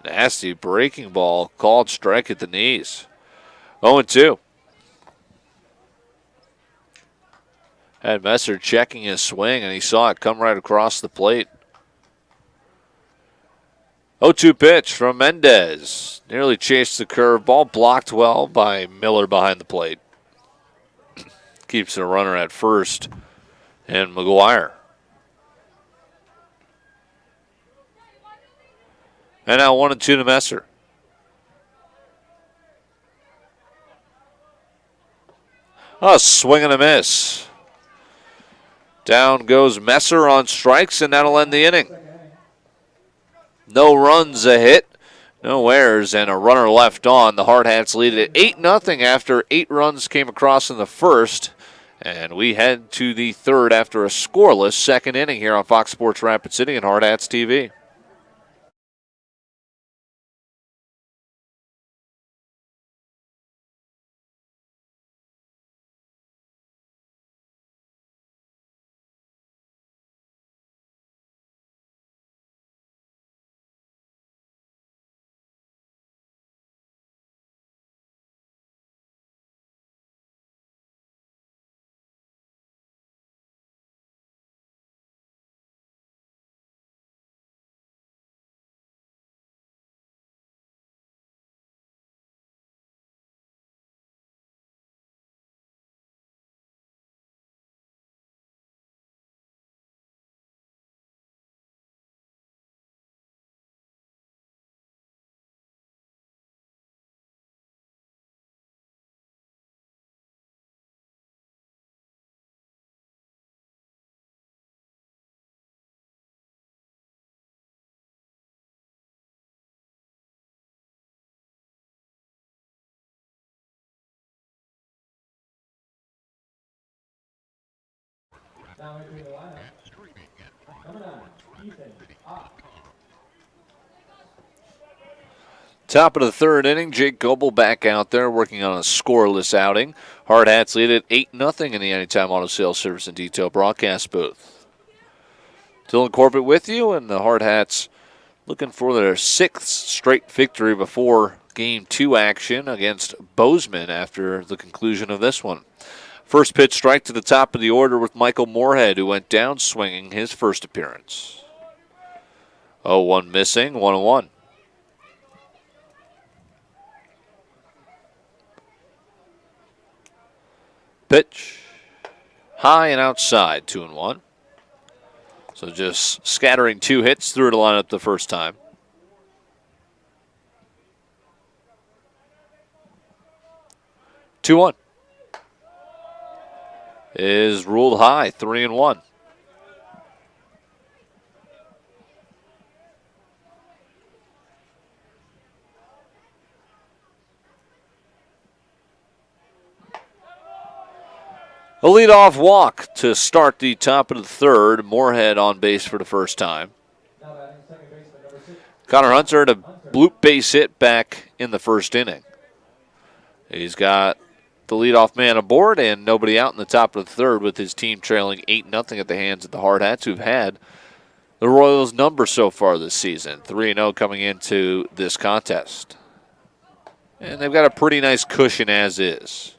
Nasty breaking ball, called strike at the knees. 0-2. Had Messer checking his swing, and he saw it come right across the plate. 0-2 pitch from Mendez. Nearly chased the curve. Ball blocked well by Miller behind the plate. Keeps a runner at first, and McGuire. And now 1-2 to Messer. A swing and a miss. Down goes Messer on strikes, and that'll end the inning. No runs, a hit, no errors, and a runner left on. The Hardhats lead it 8-0 after 8 runs came across in the first. And we head to the third after a scoreless second inning here on Fox Sports Rapid City and Hardhats TV. Top of the third inning, Jake Goebel back out there working on a scoreless outing. Hardhats lead at 8-0 in the Anytime Auto Sales Service and Detail broadcast booth. Dylan Corbett with you, and the Hardhats looking for their 6th straight victory before Game 2 action against Bozeman after the conclusion of this one. First pitch strike to the top of the order with Michael Moorhead, who went down swinging his first appearance. 0-1 missing, 1-1. Pitch, high and outside, 2-1. So just scattering 2 hits through the lineup the first time. Two one is ruled high, 3-1. A leadoff walk to start the top of the third. Moorhead on base for the first time. Connor Hunter had a bloop base hit back in the first inning. He's got the leadoff man aboard and nobody out in the top of the third with his team trailing 8-0 at the hands of the Hardhats, who've had the Royals' number so far this season. 3-0 coming into this contest. And they've got a pretty nice cushion as is.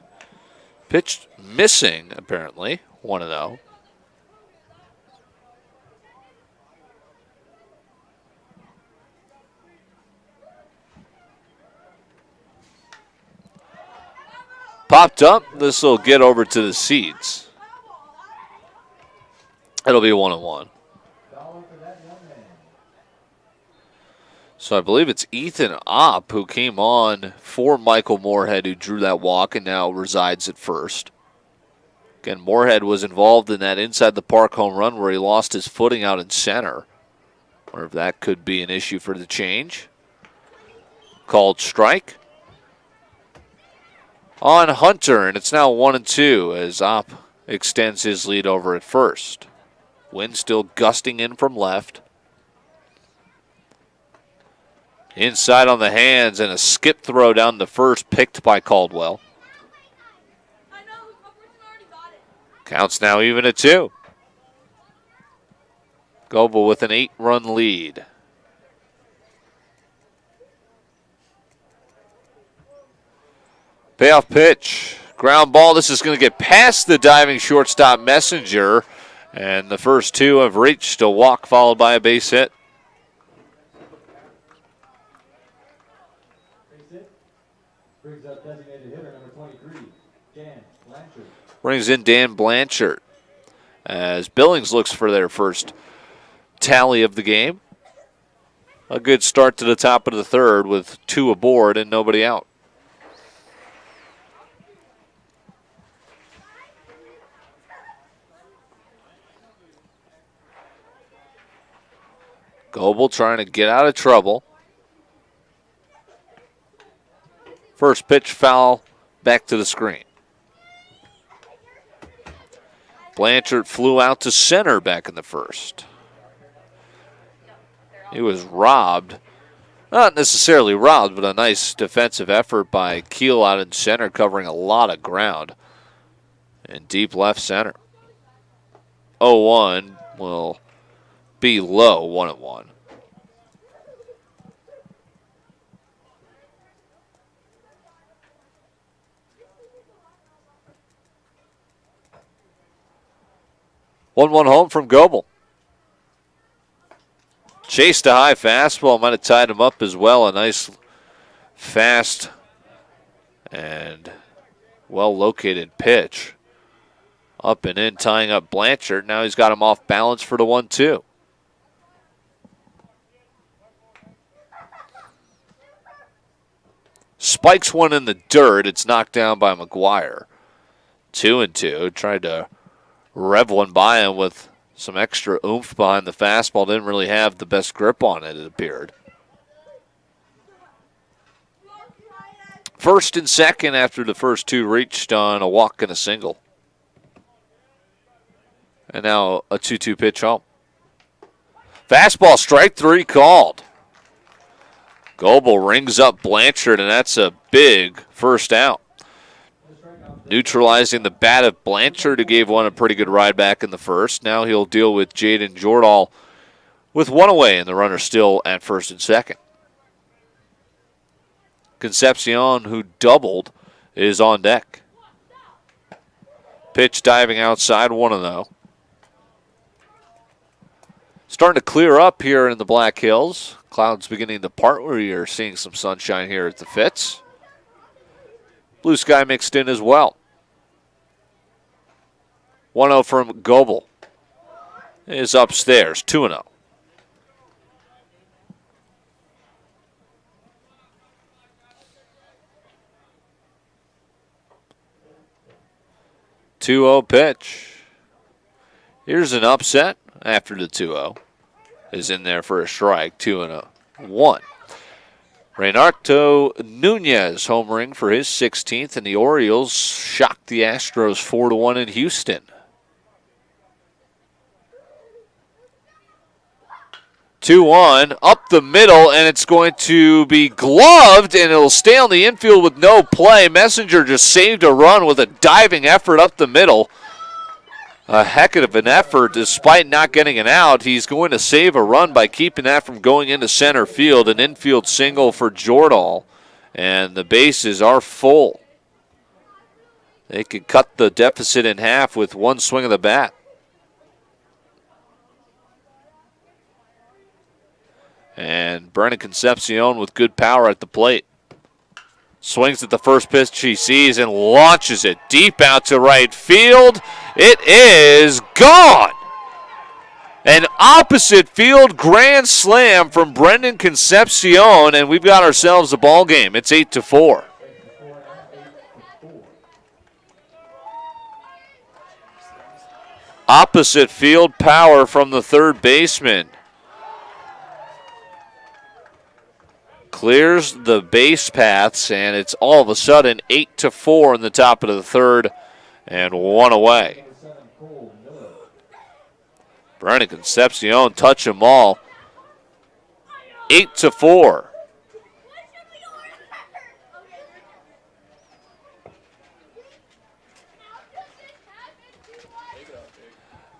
Pitched missing, apparently, 1-0. Popped up. This will get over to the seats. It'll be 1-1. So I believe it's Ethan Opp who came on for Michael Moorhead, who drew that walk and now resides at first. Again, Moorhead was involved in that inside the park home run where he lost his footing out in center. Wonder if that could be an issue for the change. Called strike on Hunter, and it's now 1-2 as Opp extends his lead over at first. Wind still gusting in from left. Inside on the hands and a skip throw down the first picked by Caldwell. Counts now even at 2. Goebel with an 8-run lead. Payoff pitch. Ground ball. This is going to get past the diving shortstop Messenger. And the first 2 have reached a walk followed by a base hit. Brings up designated hitter number 23, Dan Blanchard. Brings in Dan Blanchard as Billings looks for their first tally of the game. A good start to the top of the third with 2 aboard and nobody out. Goebel trying to get out of trouble. First pitch foul back to the screen. Blanchard flew out to center back in the first. He was robbed. Not necessarily robbed, but a nice defensive effort by Keel out in center, covering a lot of ground. In deep left center. 0-1 will be low, 1-1. One home from Goebel. Chased a high fastball, might have tied him up as well. A nice, fast, and well-located pitch. Up and in, tying up Blanchard. Now he's got him off balance for the 1-2. Spikes one in the dirt. It's knocked down by McGuire. 2-2. Tried to rev one by him with some extra oomph behind the fastball. Didn't really have the best grip on it, it appeared. First and second after the first 2 reached on a walk and a single. And now a 2-2 pitch home. Fastball, strike 3 called. Goebel rings up Blanchard, and that's a big first out. Neutralizing the bat of Blanchard, who gave one a pretty good ride back in the first. Now he'll deal with Jaden Jordahl with one away, and the runner still at first and second. Concepcion, who doubled, is on deck. Pitch diving outside, 1-0. Starting to clear up here in the Black Hills. Clouds beginning to part. We are seeing some sunshine here at the Fitz. Blue sky mixed in as well. 1-0 from Goebel is upstairs, 2-0. Two-0 pitch. Here's an upset after the 2-0. Is in there for a strike, 2-1. Reynardo Nunez homering for his 16th, and the Orioles shocked the Astros 4-1 in Houston. 2-1, up the middle, and it's going to be gloved, and it'll stay on the infield with no play. Messenger just saved a run with a diving effort up the middle. A heck of an effort despite not getting an out. He's going to save a run by keeping that from going into center field. An infield single for Jordahl, and the bases are full. They could cut the deficit in half with one swing of the bat. And Brennan Concepcion with good power at the plate. Swings at the first pitch he sees and launches it deep out to right field. It is gone. An opposite field grand slam from Brendan Concepcion, and we've got ourselves a ball game. It's 8-4. Opposite field power from the third baseman. Clears the base paths, and it's all of a sudden 8-4 in the top of the third, and one away. Brennan Concepcion touch them all. 8-4.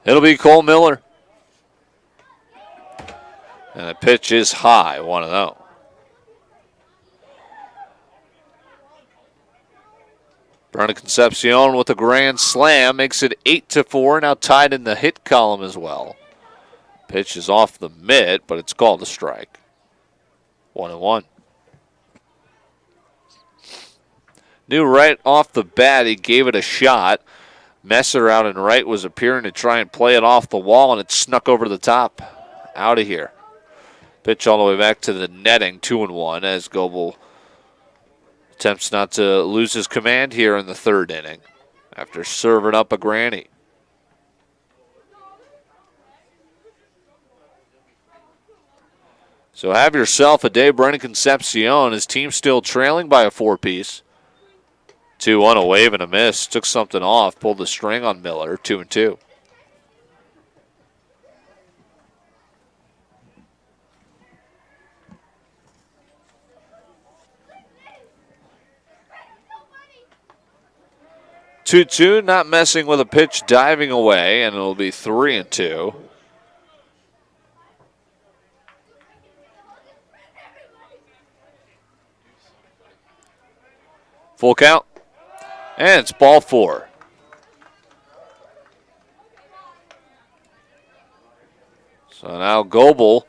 It'll be Cole Miller. And the pitch is high, 1-0. Brennan Concepcion with a grand slam makes it 8-4, now tied in the hit column as well. Pitch is off the mitt, but it's called a strike. 1-1. Knew right off the bat he gave it a shot. Messer out in right was appearing to try and play it off the wall, and it snuck over the top. Out of here. Pitch all the way back to the netting, 2-1, as Goebel attempts not to lose his command here in the third inning after serving up a granny. So have yourself a day, Brennan Concepcion. His team still trailing by a 4-piece. 2-1, a wave and a miss. Took something off, pulled the string on Miller, 2-2. Two, not messing with a pitch, diving away, and it'll be 3-2. Full count, and it's ball 4. So now Goebel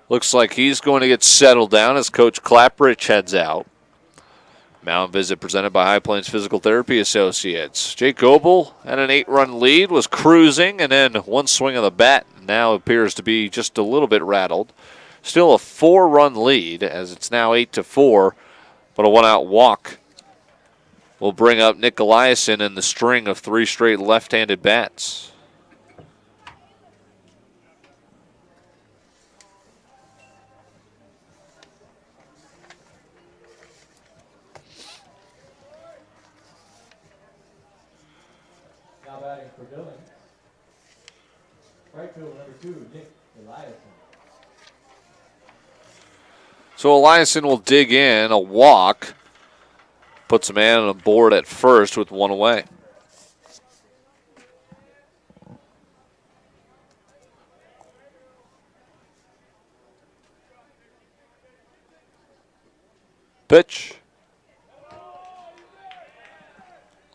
looks like he's going to get settled down as Coach Clapprich heads out. Mound visit presented by High Plains Physical Therapy Associates. Jake Goebel had an 8-run lead, was cruising, and then one swing of the bat now appears to be just a little bit rattled. Still a 4-run lead as it's now 8-4, but a one-out walk will bring up Nick Eliason in the string of 3 straight left-handed bats. Now batting for Billings, Right field number 2, Nick Eliason. So Eliason will dig in, a walk. Puts a man on a board at first with one away. Pitch.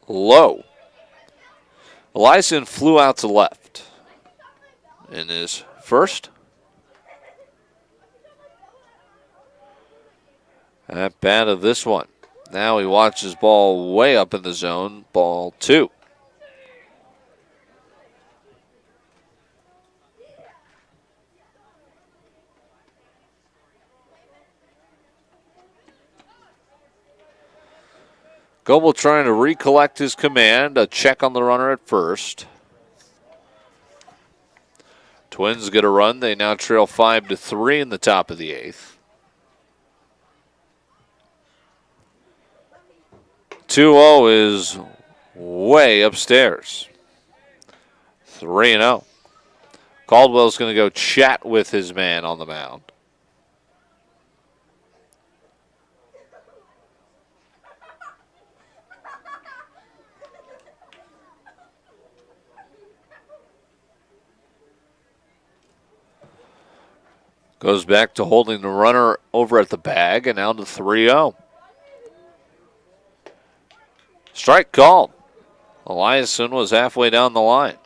Low. Eliason flew out to left in his first. At bat of this one. Now he watches ball way up in the zone. Ball 2. Goebel trying to recollect his command. A check on the runner at first. Twins get a run. They now trail 5-3 in the top of the 8th. 2-0 is way upstairs. 3-0. Caldwell's going to go chat with his man on the mound. Goes back to holding the runner over at the bag and now to 3-0. Strike called. Eliason was halfway down the line.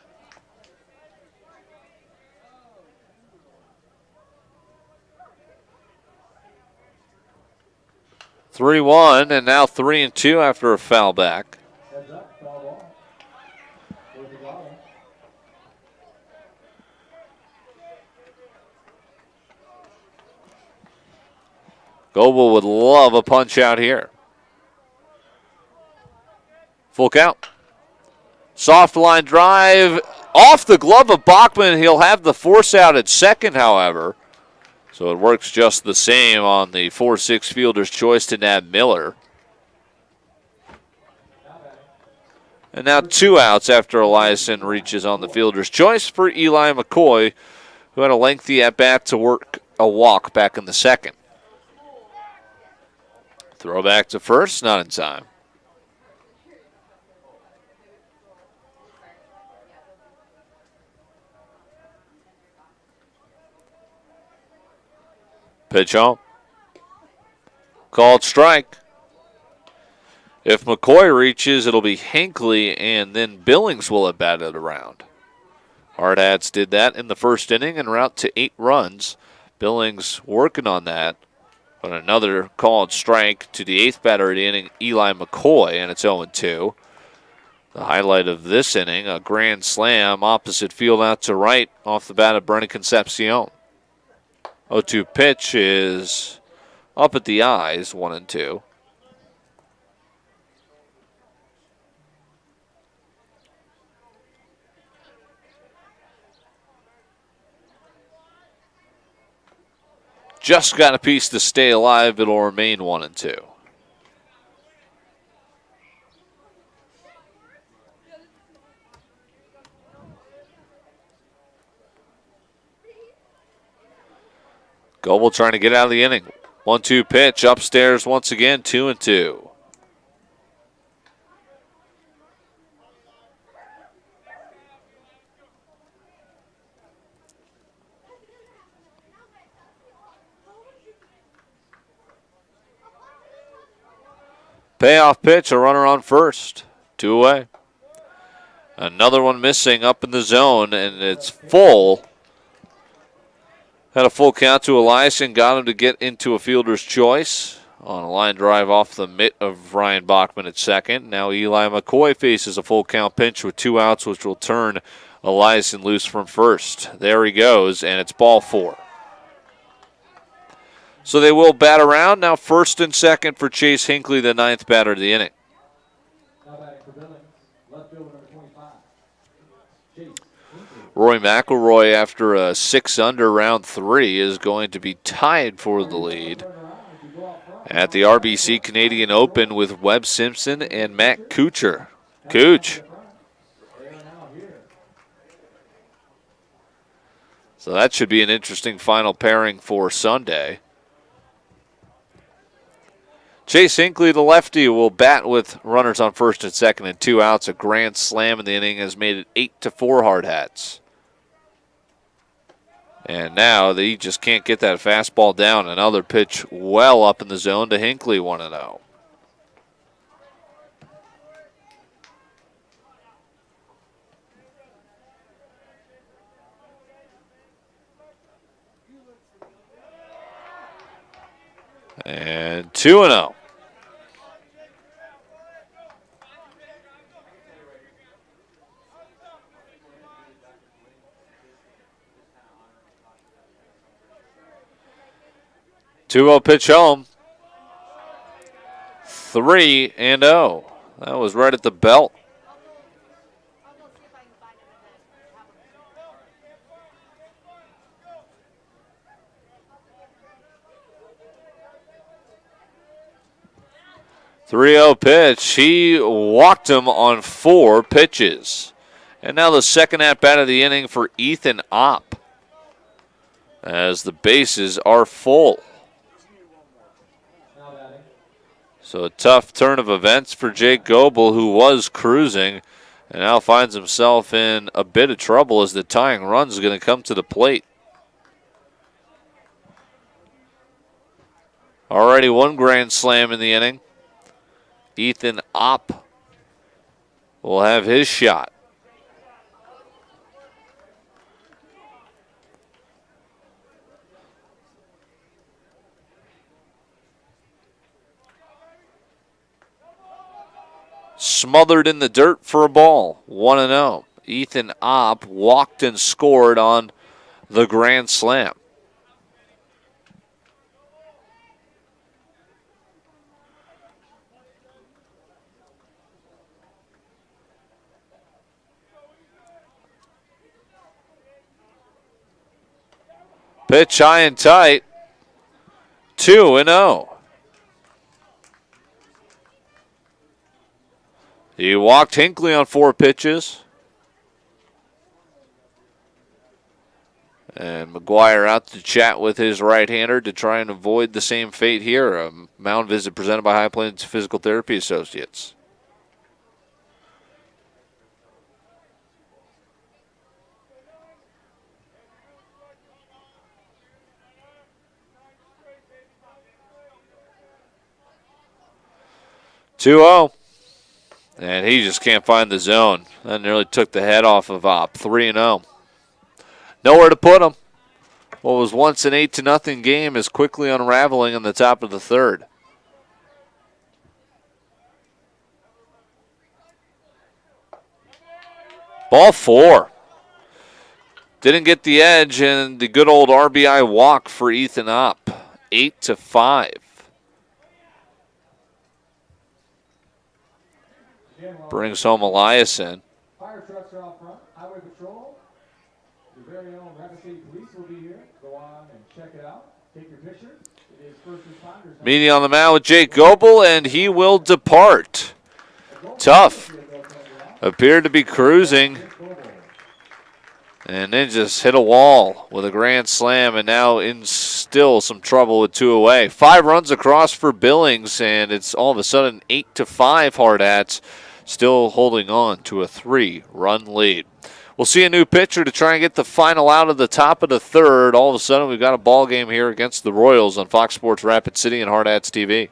(3-1) and now 3-2 after a foul back. Heads up, foul ball. Goes to Goebel. Goebel would love a punch out here. Full count. Soft line drive off the glove of Bachman. He'll have the force out at second, however. So it works just the same on the 4-6 fielder's choice to nab Miller. And now 2 outs after Eliason reaches on the fielder's choice for Eli McCoy, who had a lengthy at-bat to work a walk back in the second. Throw back to first, not in time. Pitch home. Called strike. If McCoy reaches, it'll be Hinckley, and then Billings will have batted around. Hardhats did that in the first inning en route to 8 runs. Billings working on that. But another called strike to the 8th batter of the inning, Eli McCoy, and it's 0-2. The highlight of this inning, a grand slam opposite field out to right off the bat of Brennan Concepcion. 0-2 pitch is up at the eyes, 1-2. Just got a piece to stay alive. It'll remain 1-2. Goebel trying to get out of the inning. 1-2 pitch upstairs once again, 2-2. Payoff pitch, a runner on first. 2 away. Another one missing up in the zone, and it's full. Had a full count to Eliason, got him to get into a fielder's choice on a line drive off the mitt of Ryan Bachman at second. Now Eli McCoy faces a full count pinch with 2 outs, which will turn Eliason loose from first. There he goes, and it's ball 4. So they will bat around. Now first and second for Chase Hinckley, the 9th batter of the inning. Now batting for Billings, left fielder number 25. Chase Hinckley. Roy McIlroy, after a 6-under round 3, is going to be tied for the lead at the RBC Canadian Open with Webb Simpson and Matt Kuchar. Cooch. So that should be an interesting final pairing for Sunday. Chase Hinckley, the lefty, will bat with runners on first and second and 2 outs. A grand slam in the inning has made it 8-4 Hardhats. And now he just can't get that fastball down. Another pitch well up in the zone to Hinckley, 1-0. And 2-0. Two-0 pitch home. 3-0. That was right at the belt. Three-zero pitch. He walked him on 4 pitches. And now the second at-bat of the inning for Ethan Opp, as the bases are full. So a tough turn of events for Jake Goebel, who was cruising and now finds himself in a bit of trouble as the tying run is going to come to the plate. Already one grand slam in the inning. Ethan Opp will have his shot. Smothered in the dirt for a ball, 1-0. Ethan Opp walked and scored on the grand slam. Pitch high and tight, 2-0. He walked Hinckley on 4 pitches. And McGuire out to chat with his right-hander to try and avoid the same fate here. A mound visit presented by High Plains Physical Therapy Associates. Two-0. And he just can't find the zone. That nearly took the head off of Opp. 3-0. Nowhere to put him. What was once an 8-0 game is quickly unraveling in the top of the third. Ball 4. Didn't get the edge, and the good old RBI walk for Ethan Opp. 8-5. Brings home Eliason. Fire trucks are out front. Highway Patrol, your very own Rapid City Police will be here. Go on and check it out. Take your picture. It is first responders. Meeting on the mound with Jake Goebel, and he will depart. Tough. Appeared to be cruising, and then just hit a wall with a grand slam, and now in still some trouble with 2 away. 5 runs across for Billings, and it's all of a sudden 8-5 Hardhats, still holding on to a 3-run lead. We'll see a new pitcher to try and get the final out of the top of the third. All of a sudden, we've got a ball game here against the Royals on Fox Sports Rapid City and Hardhats TV.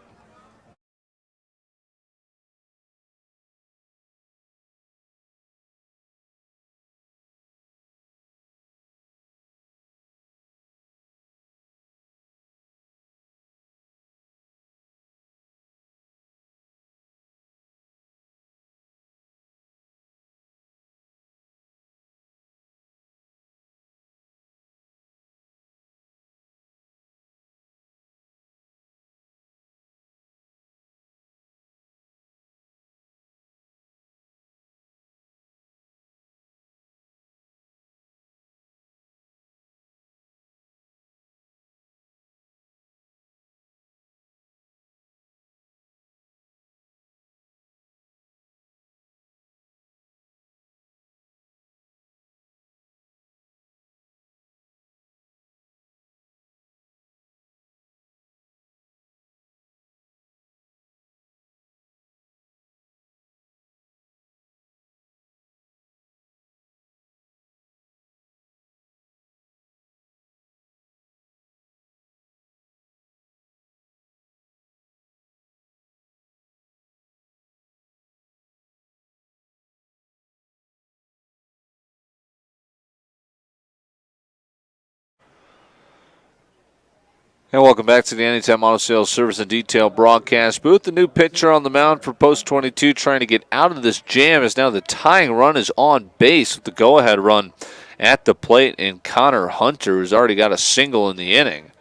And welcome back to the Anytime Auto Sales Service and Detail broadcast booth. The new pitcher on the mound for Post 22 trying to get out of this jam as now the tying run is on base with the go-ahead run at the plate in Connor Hunter, who's already got a single in the inning.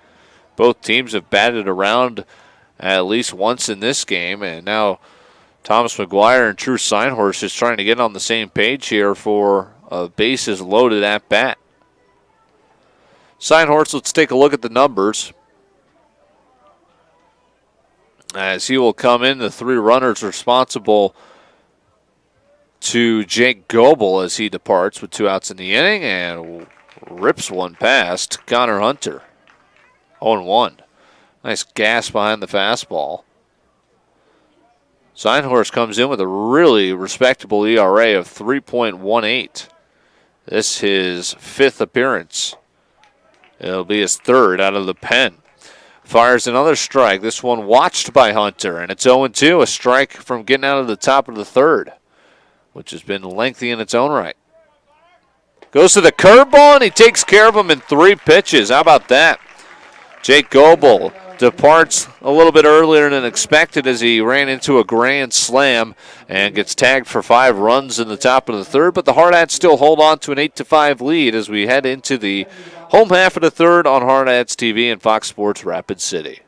Both teams have batted around at least once in this game, and now Thomas McGuire and True Signhorse is trying to get on the same page here for a bases loaded at bat. Signhorse, let's take a look at the numbers. As he will come in, the three runners responsible to Jake Goebel as he departs with 2 outs in the inning and rips one past Connor Hunter. 0-1. Nice gas behind the fastball. Signhorse comes in with a really respectable ERA of 3.18. This his 5th appearance. It'll be his 3rd out of the pen. Fires another strike. This one watched by Hunter, and it's 0-2. A strike from getting out of the top of the 3rd, which has been lengthy in its own right. Goes to the curveball, and he takes care of him in 3 pitches. How about that? Jake Goebel departs a little bit earlier than expected as he ran into a grand slam and gets tagged for 5 runs in the top of the 3rd, but the Hardhats still hold on to an 8-5 lead as we head into the home half of the 3rd on Hardhats TV and Fox Sports Rapid City.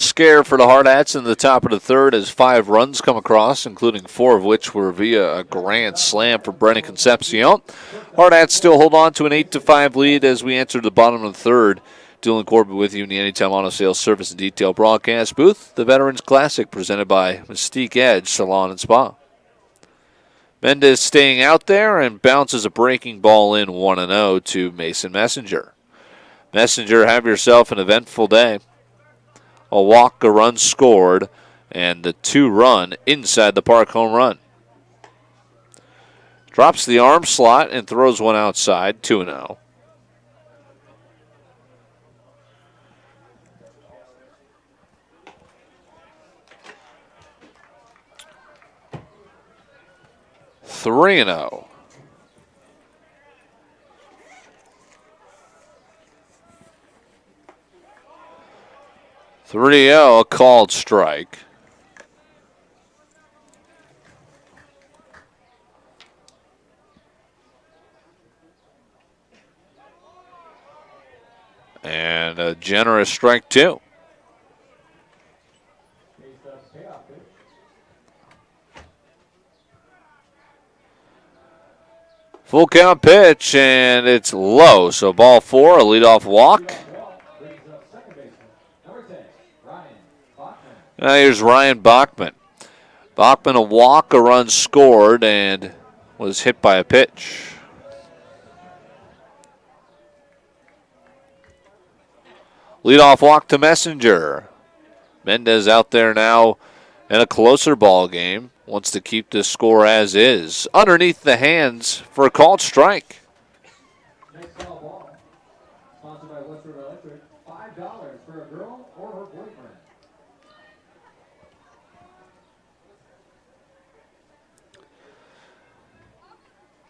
Scare for the Hardhats in the top of the 3rd as 5 runs come across, including 4 of which were via a grand slam for Brennan Concepcion. Hardhats still hold on to an 8-5 lead as we enter the bottom of the 3rd. Dylan Corbett with you in the Anytime Auto Sales Service and Detail broadcast booth. The Veterans Classic presented by Mystique Edge Salon and Spa. Mendez staying out there and bounces a breaking ball in 1-0 to Mason Messenger. Messenger, have yourself an eventful day. A walk, a run scored, and the 2-run inside the park home run. Drops the arm slot and throws one outside, 2-0. Three and 0. A called strike. And a generous strike, 2. Full count pitch, and it's low. So ball 4, a leadoff walk. Now here's Ryan Bachman. Bachman a walk, a run scored, and was hit by a pitch. Leadoff walk to Messenger. Mendez out there now in a closer ball game. Wants to keep this score as is. Underneath the hands for a called strike. Next foul ball, sponsored by Western Electric. $5 for a girl or her boyfriend.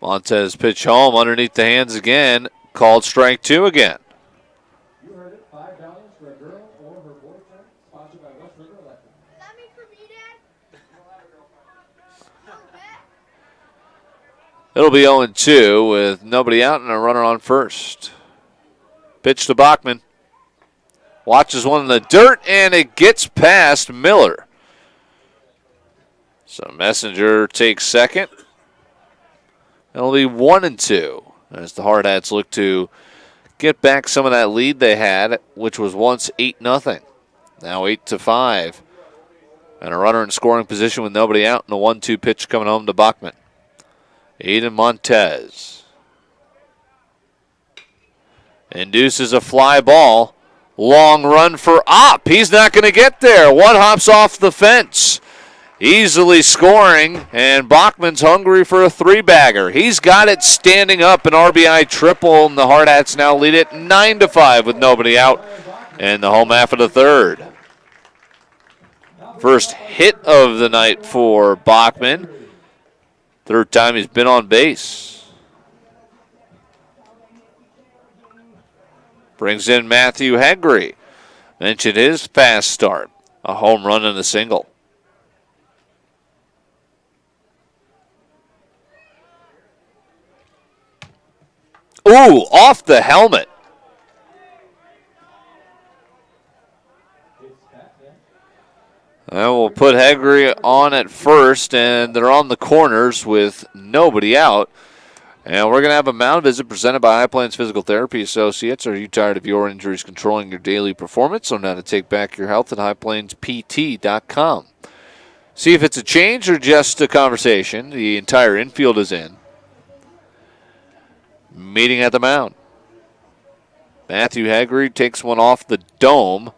Montez pitch home underneath the hands again. Called strike 2 again. You It'll be 0-2 with nobody out and a runner on first. Pitch to Bachman. Watches one in the dirt, and it gets past Miller. So Messenger takes second. It'll be 1-2 as the Hardhats look to get back some of that lead they had, which was once 8-0. Now 8-5. And a runner in scoring position with nobody out, and a 1-2 pitch coming home to Bachman. Aiden Montez induces a fly ball. Long run for Opp. He's not going to get there. One hops off the fence. Easily scoring, and Bachman's hungry for a three-bagger. He's got it standing up, an RBI triple, and the Hardhats now lead it 9-5 with nobody out in the home half of the third. First hit of the night for Bachman. Third time he's been on base. Brings in Matthew Hegre. Mentioned his fast start. A home run and a single. Ooh, off the helmet. And we'll put Hegre on at first, and they're on the corners with nobody out. And we're going to have a mound visit presented by High Plains Physical Therapy Associates. Are you tired of your injuries controlling your daily performance? Learn how to take back your health at highplainspt.com. See if it's a change or just a conversation. The entire infield is in. Meeting at the mound. Matthew Hegre takes one off the dome.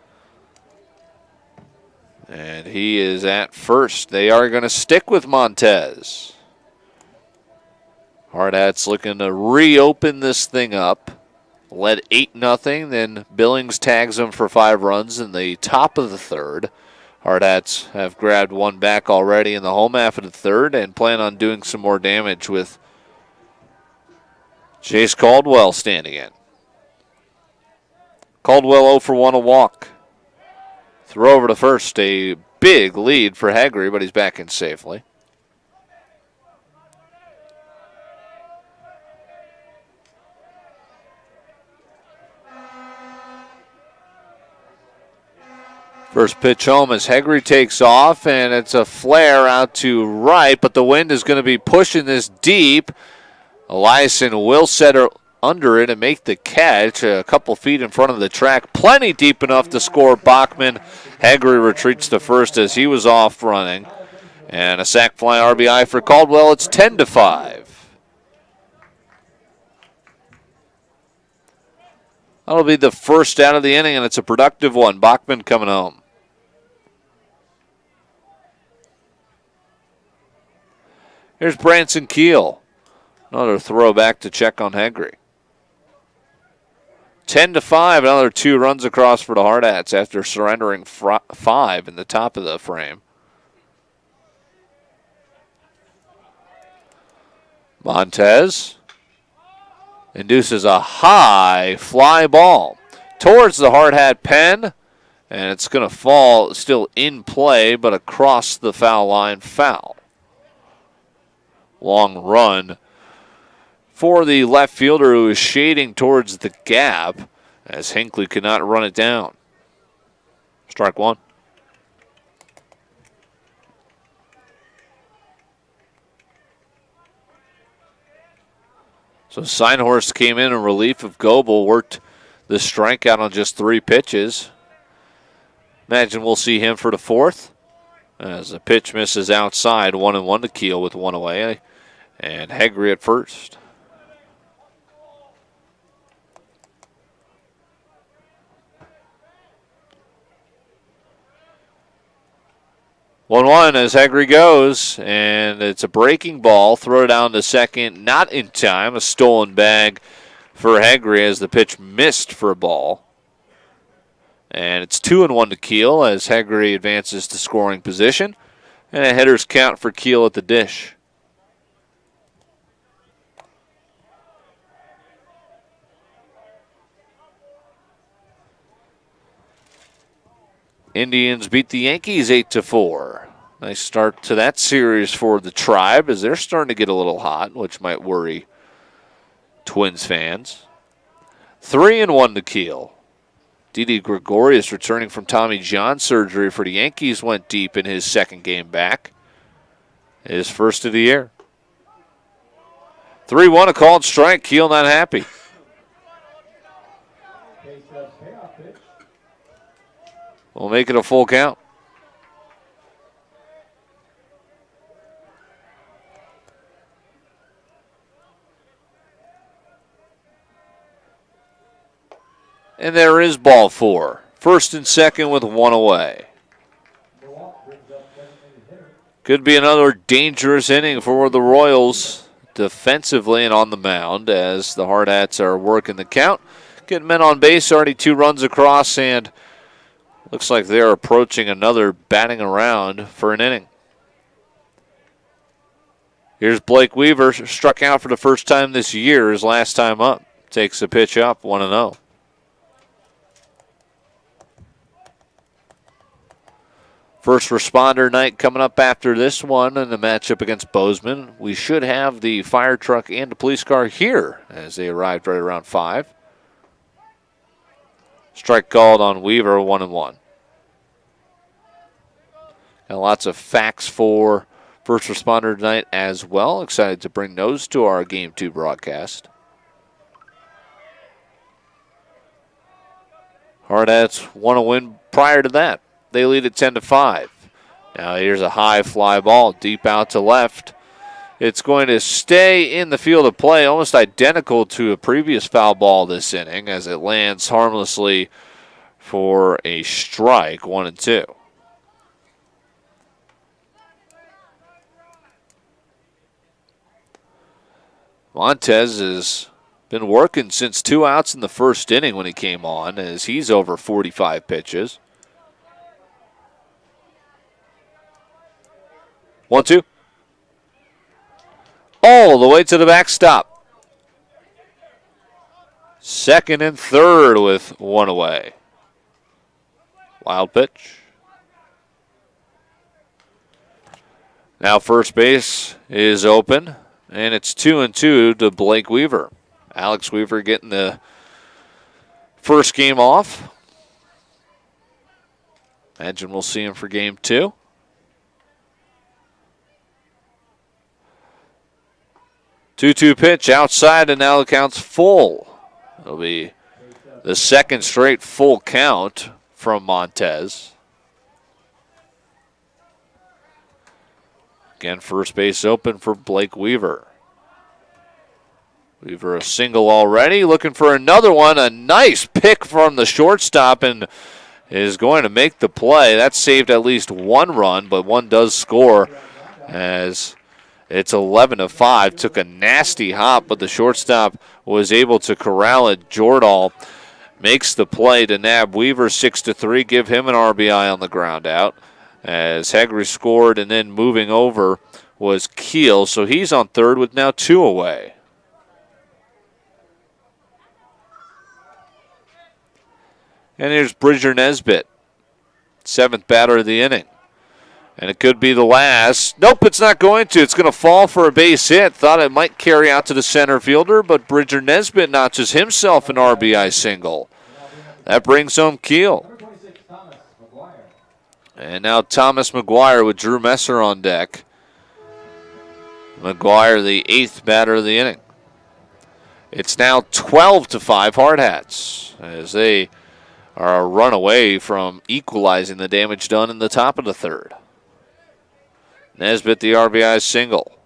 And he is at first. They are going to stick with Montez. Hardhats looking to reopen this thing up. Led 8-0. Then Billings tags them for 5 runs in the top of the third. Hardhats have grabbed one back already in the home half of the third and plan on doing some more damage with Chase Caldwell standing in. Caldwell 0 for 1, a walk. Throw over to first, a big lead for Hegre, but he's back in safely. First pitch home as Hegre takes off, and it's a flare out to right, but the wind is going to be pushing this deep. Eliason will set her under it and make the catch a couple feet in front of the track. Plenty deep enough to score Bachman. Hegre retreats to first as he was off running. And a sac fly RBI for Caldwell. It's 10-5. That'll be the first out of the inning, and it's a productive one. Bachman coming home. Here's Branson Keel. Another throw back to check on Hegre. 10-5, another 2 runs across for the Hardhats after surrendering 5 in the top of the frame. Montez induces a high fly ball towards the Hardhat pen, and it's going to fall still in play, but across the foul line, foul. Long run for the left fielder who is shading towards the gap as Hinckley could not run it down. Strike one. So Seinhorst came in relief of Goebel, worked the strikeout on just 3 pitches. Imagine we'll see him for the 4th as the pitch misses outside. 1-1 to Keel with 1 away, and Hegre at first. 1-1 as Hegre goes, and it's a breaking ball. Throw it down to second, not in time. A stolen bag for Hegre as the pitch missed for a ball. And it's 2-1 to Keel as Hegre advances to scoring position. And a hitter's count for Keel at the dish. Indians beat the Yankees 8-4. Nice start to that series for the Tribe as they're starting to get a little hot, which might worry Twins fans. 3-1 to Keel. Didi Gregorius returning from Tommy John surgery for the Yankees went deep in his second game back. His first of the year. 3-1, a called strike. Keel not happy. We'll make it a full count. And there is ball four. First and second with one away. Could be another dangerous inning for the Royals defensively and on the mound as the Hardhats are working the count. Getting men on base, already 2 runs across, and looks like they're approaching another batting around for an inning. Here's Blake Weaver, struck out for the first time this year, his last time up. Takes the pitch up, 1-0. First responder night coming up after this one in the matchup against Bozeman. We should have the fire truck and the police car here as they arrived right around 5. Strike called on Weaver, 1-1. Got lots of facts for first responder tonight as well. Excited to bring those to our Game 2 broadcast. Hardhats won a win prior to that. They lead at 10-5. Now here's a high fly ball deep out to left. It's going to stay in the field of play, almost identical to a previous foul ball this inning as it lands harmlessly for a strike, 1-2. Montez has been working since 2 outs in the first inning when he came on as he's over 45 pitches. 1-2. All the way to the backstop. Second and third with one away. Wild pitch. Now first base is open, and it's 2-2 to Blake Weaver. Alex Weaver getting the first game off. Imagine we'll see him for game 2. Two-two pitch outside, and now the count's full. It'll be the second straight full count from Montez. Again, first base open for Blake Weaver. Weaver a single already, looking for another one. A nice pick from the shortstop and is going to make the play. That saved at least one run, but one does score as it's 11-5. Took a nasty hop, but the shortstop was able to corral it. Jordahl makes the play to nab Weaver 6-3, give him an RBI on the ground out. As Hegre scored, and then moving over was Keel, so he's on third with now 2 away. And here's Bridger Nesbitt, 7th batter of the inning. And it could be the last. Nope, it's not going to. It's going to fall for a base hit. Thought it might carry out to the center fielder, but Bridger Nesbitt notches himself an RBI single. That brings home Keel. And now Thomas McGuire with Drew Messer on deck. McGuire, the 8th batter of the inning. It's now 12-5 Hardhats as they are a run away from equalizing the damage done in the top of the third. Nesbitt the RBI single.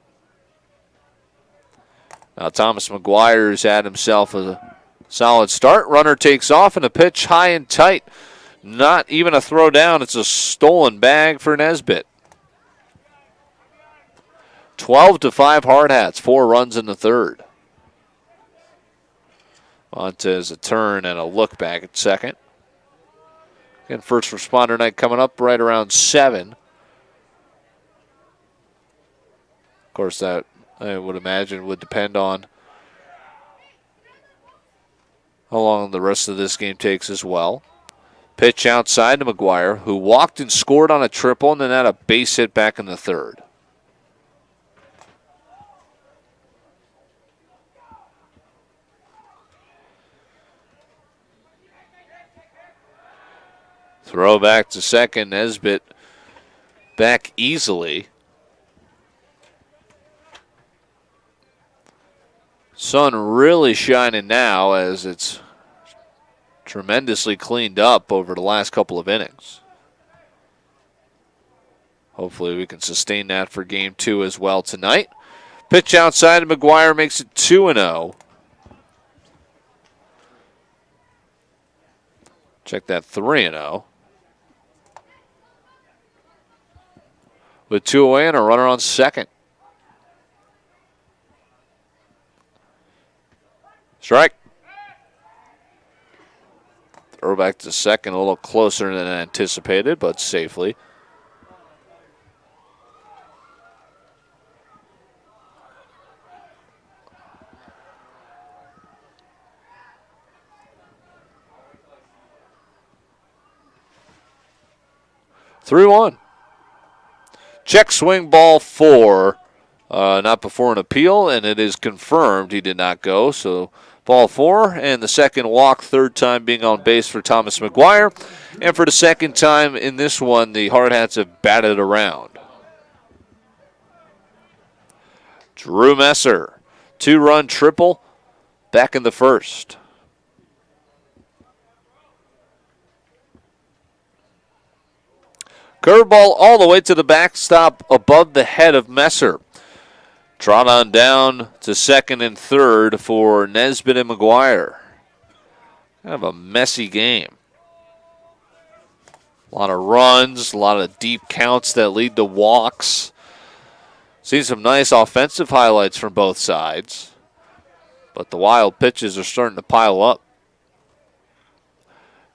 Now Thomas McGuire's had himself a solid start. Runner takes off and a pitch high and tight. Not even a throw down. It's a stolen bag for Nesbitt. 12-5 Hardhats. 4 runs in the third. Montez a turn and a look back at second. Again, first responder night coming up right around 7. Of course, that I would imagine would depend on how long the rest of this game takes as well. Pitch outside to McGuire, who walked and scored on a triple and then had a base hit back in the third. Throw back to second. Nesbitt back easily. Sun really shining now as it's tremendously cleaned up over the last couple of innings. Hopefully we can sustain that for game 2 as well tonight. Pitch outside, McGuire makes it 2-0. Check that 3-0. With 2 away and a runner on second. Strike. Throw back to second, a little closer than anticipated, but safely. Three one. Check swing ball 4. Not before an appeal, and it is confirmed he did not go. So ball 4, and the second walk, third time being on base for Thomas McGuire. And for the second time in this one, the Hardhats have batted around. Drew Messer, 2-run triple back in the first. Curveball all the way to the backstop above the head of Messer. Trot on down to second and third for Nesbitt and McGuire. Kind of a messy game. A lot of runs, a lot of deep counts that lead to walks. Seen some nice offensive highlights from both sides. But the wild pitches are starting to pile up.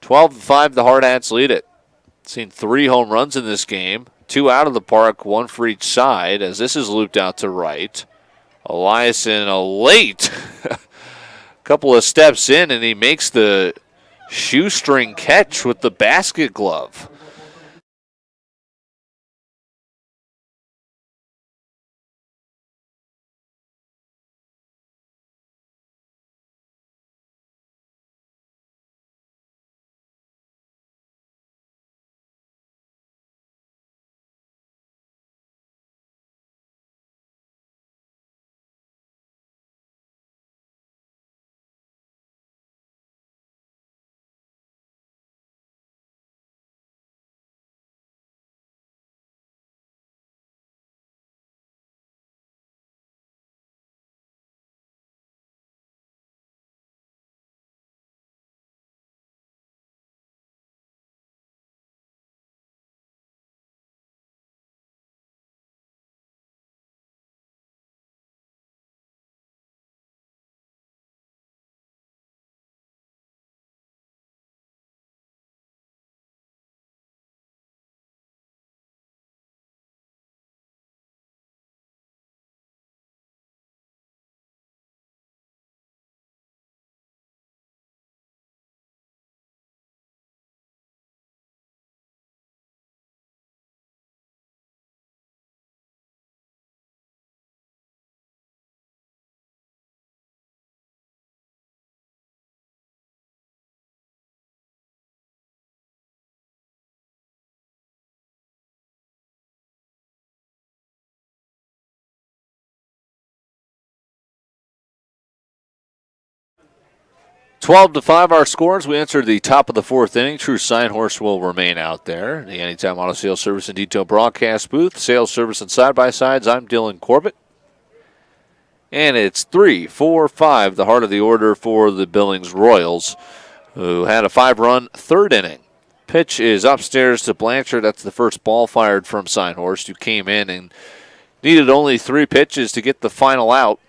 12-5, the Hardhats lead it. Seen 3 home runs in this game. 2 out of the park, 1 for each side, as this is looped out to right. Eliason, a late couple of steps in, and he makes the shoestring catch with the basket glove. Twelve to 5 our scores. We enter the top of the 4th inning. True Sign Horse will remain out there. The Anytime Auto Sales Service and Detail broadcast booth. Sales service and side-by-sides. I'm Dylan Corbett. And it's 3-4-5, the heart of the order for the Billings Royals, who had a 5-run 3rd inning. Pitch is upstairs to Blanchard. That's the first ball fired from Signhorst, who came in and needed only 3 pitches to get the final out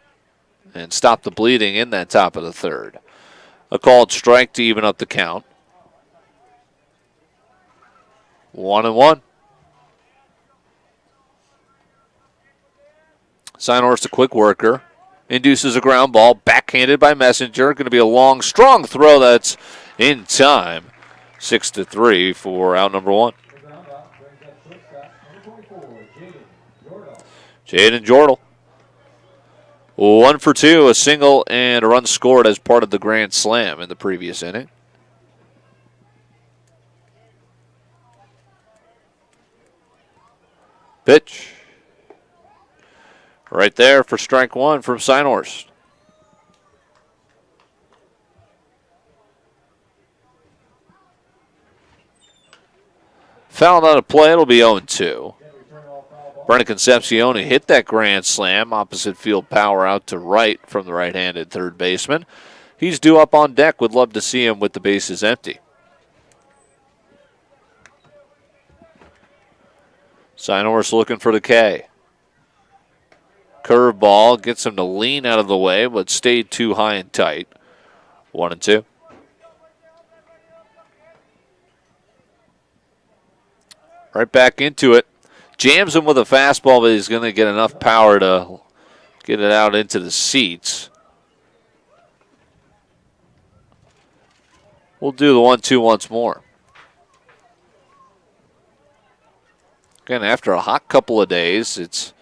and stop the bleeding in that top of the 3rd. A called strike to even up the count. 1-1. Signhorst, a quick worker, induces a ground ball, backhanded by Messenger. Going to be a long, strong throw that's in time 6-3 for out number one. The ground out brings up shortstop, number 24, Jaden Jordan. Jaden Jordal. 1 for 2, a single and a run scored as part of the grand slam in the previous inning. Pitch. Right there for strike one from Seinhorst. Fouled out of play, it'll be 0-2. Brennan Concepcion hit that grand slam, opposite field power out to right from the right-handed third baseman. He's due up on deck. Would love to see him with the bases empty. Seinhorst looking for the K. Curveball gets him to lean out of the way, but stayed too high and tight. 1-2. Right back into it. Jams him with a fastball, but he's going to get enough power to get it out into the seats. We'll do the 1-2 once more. Again, after a hot couple of days, it's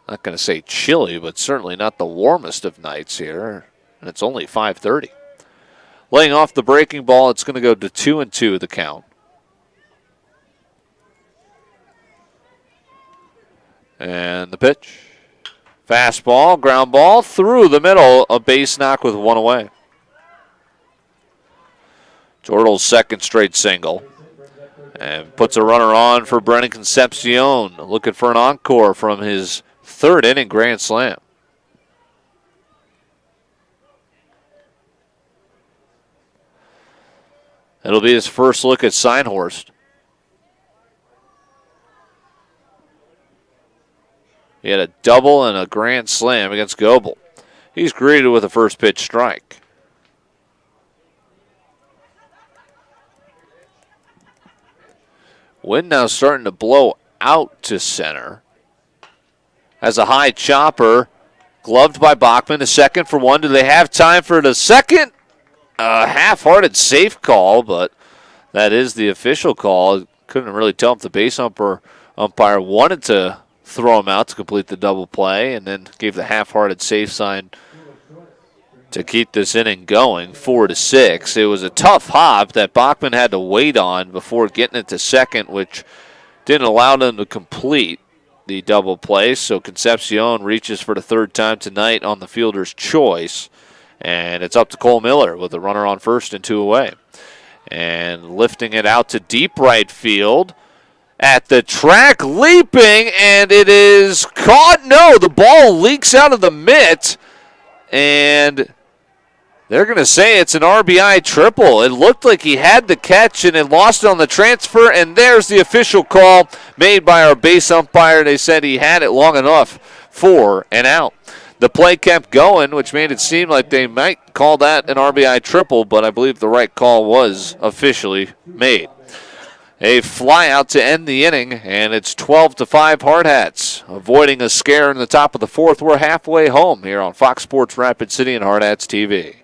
not going to say chilly, but certainly not the warmest of nights here. And it's only 5:30. Laying off the breaking ball, it's going to go to 2-2 the count. And the pitch. Fastball, ground ball, through the middle, a base knock with one away. Jordal's second straight single. And puts a runner on for Brennan Concepcion, looking for an encore from his third inning grand slam. It'll be his first look at Seinhorst. He had a double and a grand slam against Goebel. He's greeted with a first pitch strike. Wind now starting to blow out to center. As a high chopper, gloved by Bachman, a second for one. Do they have time for the second? A half-hearted safe call, but that is the official call. Couldn't really tell if the base umpire wanted to throw him out to complete the double play, and then gave the half-hearted safe sign to keep this inning going, 4-6. It was a tough hop that Bachman had to wait on before getting it to second, which didn't allow them to complete the double play. So Concepcion reaches for the third time tonight on the fielder's choice, and it's up to Cole Miller with a runner on first and two away. And lifting it out to deep right field. At the track, leaping, and it is caught. No, the ball leaks out of the mitt, and they're going to say it's an RBI triple. It looked like he had the catch and it lost it on the transfer, and there's the official call made by our base umpire. They said he had it long enough for an out. The play kept going, which made it seem like they might call that an RBI triple, but I believe the right call was officially made. A fly out to end the inning, and it's 12-5 Hardhats. Avoiding a scare in the top of the fourth, we're halfway home here on Fox Sports Rapid City and Hardhats TV.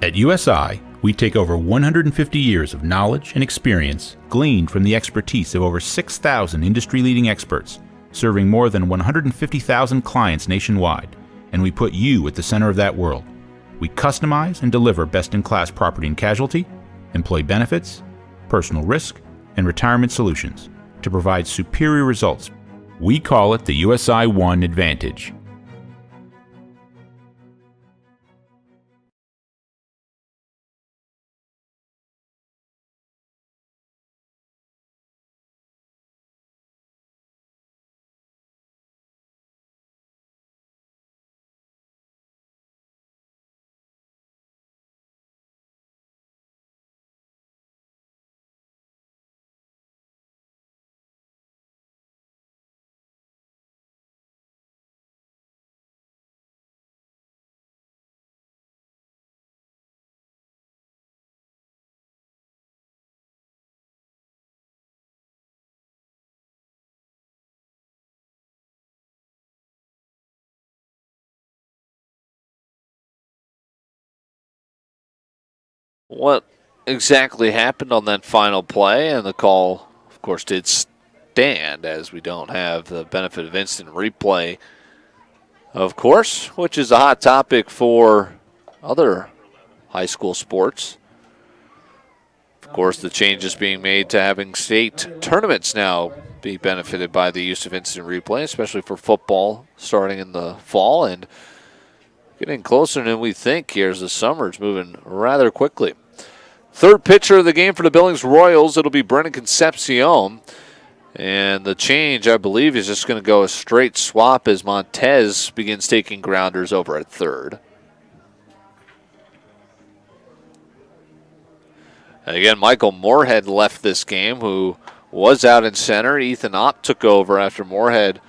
At USI, we take over 150 years of knowledge and experience gleaned from the expertise of over 6,000 industry-leading experts, serving more than 150,000 clients nationwide, and we put you at the center of that world. We customize and deliver best-in-class property and casualty, employee benefits, personal risk, and retirement solutions to provide superior results. We call it the USI One Advantage. what exactly happened on that final play, and the call, of course, did stand, as we don't have the benefit of instant replay, of course, which is a hot topic for other high school sports. Of course, the changes being made to having state tournaments now be benefited by the use of instant replay, especially for football starting in the fall and getting closer than we think here as the summer's moving rather quickly. Third pitcher of the game for the Billings Royals, it'll be Brennan Concepcion. And the change, I believe, is just going to go a straight swap as Montez begins taking grounders over at third. And again, Michael Moorhead left this game, who was out in center. Ethan Ott took over after Moorhead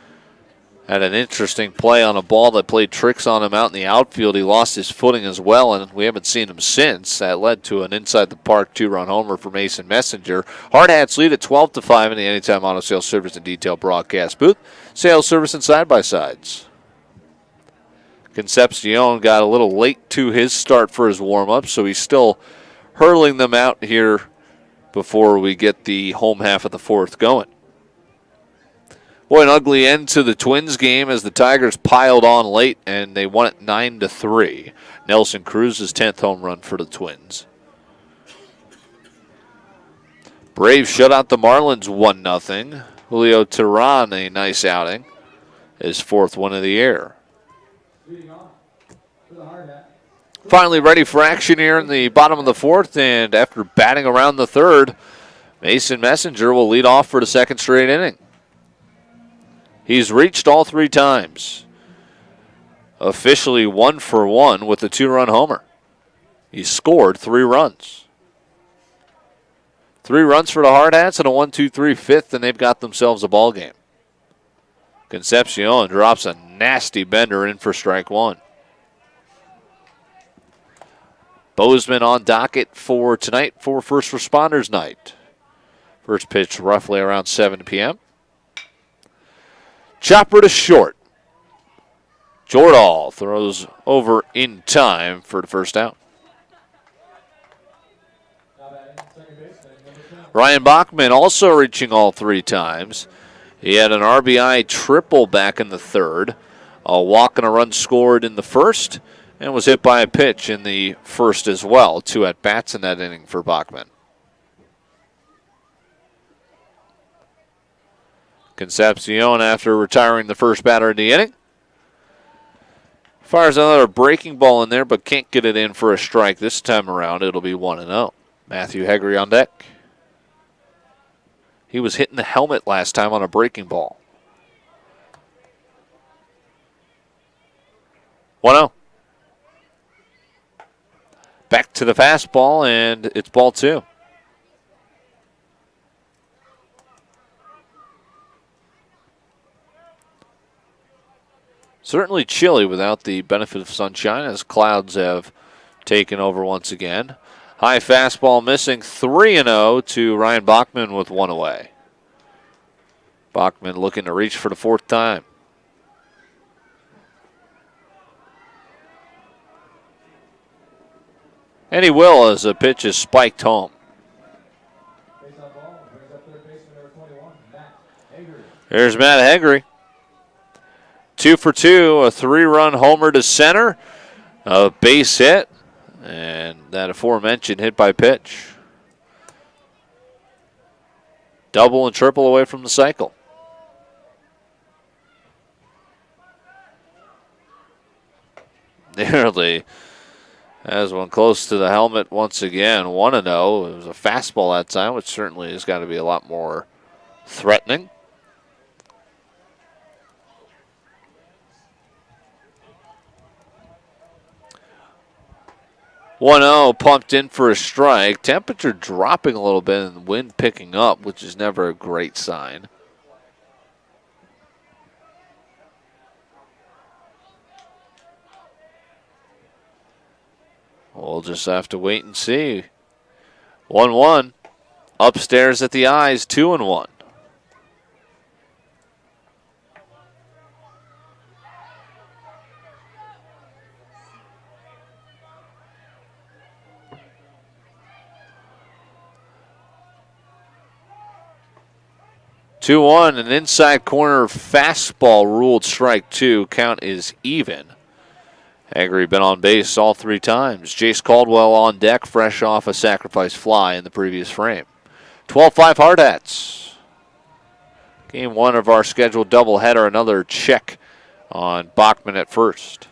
had an interesting play on a ball that played tricks on him out in the outfield. He lost his footing as well, and we haven't seen him since. That led to an inside-the-park two-run homer for Mason Messenger. Hardhats lead at 12-5 in the Anytime Auto Sales Service and Detail broadcast booth. Sales, service, and side-by-sides. Concepcion got a little late to his start for his warm-up, so he's still hurling them out here before we get the home half of the fourth going. Boy, an ugly end to the Twins game as the Tigers piled on late and they won it 9-3. Nelson Cruz's 10th home run for the Twins. Braves shut out the Marlins 1-0. Julio Teheran, a nice outing. His fourth win of the year. Finally ready for action here in the bottom of the fourth, and after batting around the third, Mason Messenger will lead off for the second straight inning. He's reached all three times. Officially 1 for 1 with a two-run homer. He scored 3 runs. 3 runs for the Hardhats and a 1-2-3 fifth, and they've got themselves a ball game. Concepcion drops a nasty bender in for strike one. Bozeman on docket for tonight for First Responders Night. First pitch roughly around 7 p.m. Chopper to short. Jordahl throws over in time for the first out. Ryan Bachman also reaching all 3 times. He had an RBI triple back in the third, a walk and a run scored in the first, and was hit by a pitch in the first as well. 2 at-bats in that inning for Bachman. Concepcion, after retiring the first batter in the inning, fires another breaking ball in there, but can't get it in for a strike. This time around, it'll be 1-0. Matthew Heggery on deck. He was hitting the helmet last time on a breaking ball. 1-0. Back to the fastball, and it's ball 2. Certainly chilly without the benefit of sunshine as clouds have taken over once again. High fastball missing, 3-0 to Ryan Bachman with 1 away. Bachman looking to reach for the 4th time. And he will as the pitch is spiked home. There's Matt Heggery. 2 for 2, a 3-run homer to center, a base hit, and that aforementioned hit by pitch. Double and triple away from the cycle. Nearly has one close to the helmet once again. 1-0. It was a fastball that time, which certainly has got to be a lot more threatening. Pumped in for a strike. Temperature dropping a little bit and the wind picking up, which is never a great sign. We'll just have to wait and see. 1-1. Upstairs at the eyes, 2-1. 2-1, an inside corner fastball ruled strike 2. Count is even. Haggerty been on base all 3 times. Jace Caldwell on deck, fresh off a sacrifice fly in the previous frame. 12-5 Hardhats. Game 1 of our scheduled doubleheader. Another check on Bachman at first.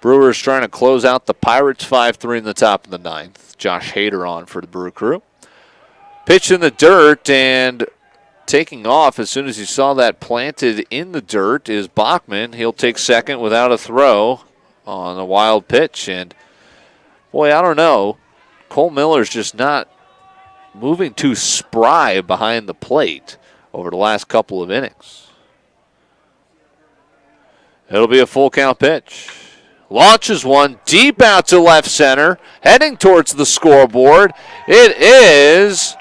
Brewers trying to close out the Pirates 5-3 in the top of the 9th. Josh Hader on for the Brew Crew. Pitch in the dirt, and taking off as soon as he saw that planted in the dirt is Bachman. He'll take second without a throw on a wild pitch. And, boy, I don't know. Cole Miller's just not moving too spry behind the plate over the last couple of innings. It'll be a full count pitch. Launches one deep out to left center, heading towards the scoreboard. It is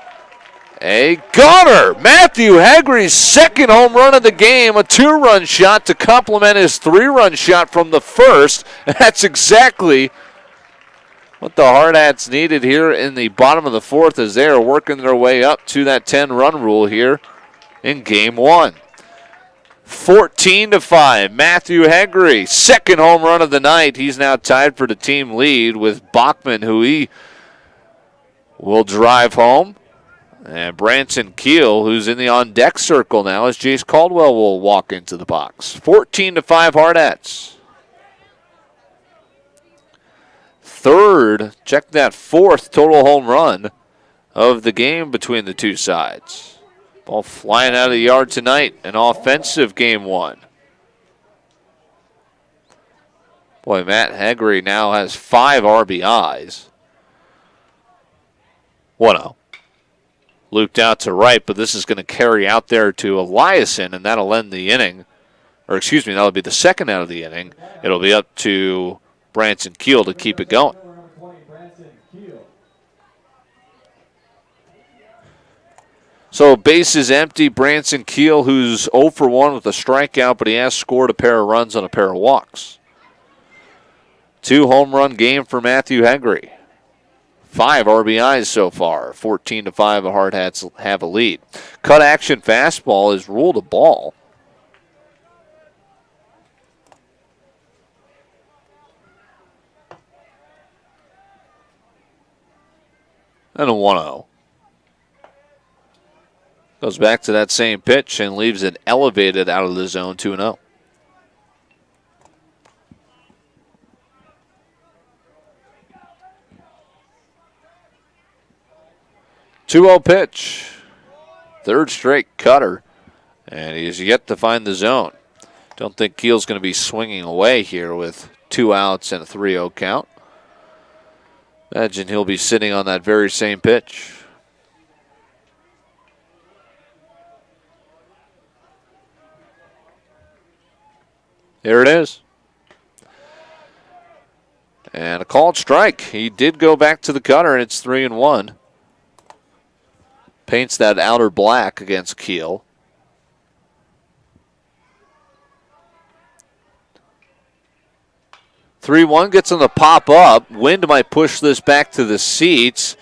a gunner. Matthew Haggerty's second home run of the game, a 2-run shot to complement his 3-run shot from the first. That's exactly what the Hardhats needed here in the bottom of the 4th as they are working their way up to that 10-run rule here in Game 1. 14-5, Matthew Haggerty, second home run of the night. He's now tied for the team lead with Bachman, who he will drive home. And Branson Keel, who's in the on-deck circle now, as Jace Caldwell will walk into the box. 14-5 Hardhats. Third, check that 4th total home run of the game between the two sides. Ball flying out of the yard tonight, an offensive Game 1. Boy, Matt Haggerty now has 5 RBIs. 1-0. Looped out to right, but this is going to carry out there to Eliason, and that'll end the inning. Or excuse me, that'll be the second out of the inning. It'll be up to Branson Keel to keep it going. So base is empty. Branson Keel, who's 0 for 1 with a strikeout, but he has scored a pair of runs on a pair of walks. 2-home run game for Matthew Haggerty. 5 RBIs so far. 14-5, the Hardhats have a lead. Cut action fastball is ruled a ball. And a 1-0. Goes back to that same pitch and leaves it elevated out of the zone 2-0. 2-0 pitch. Third straight cutter. And he's yet to find the zone. Don't think Keel's going to be swinging away here with 2 outs and a 3-0 count. Imagine he'll be sitting on that very same pitch. There it is. And a called strike. He did go back to the cutter, and it's 3-1. Paints that outer black against Keel. Three-one gets him to pop up. Wind might push this back to the seats.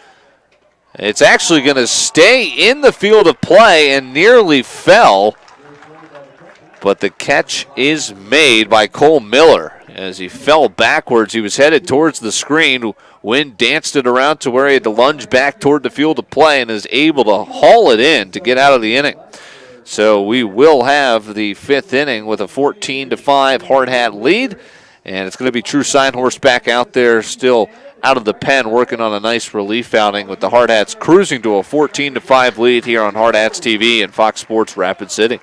It's actually going to stay in the field of play and nearly fell. But the catch is made by Cole Miller. As he fell backwards, he was headed towards the screen. Wind danced it around to where he had to lunge back toward the field of play and is able to haul it in to get out of the inning. So we will have the 5th inning with a 14-5 Hardhat lead. And it's going to be True Signhorse back out there still out of the pen working on a nice relief outing with the Hardhats cruising to a 14-5 lead here on Hardhats TV and Fox Sports Rapid City.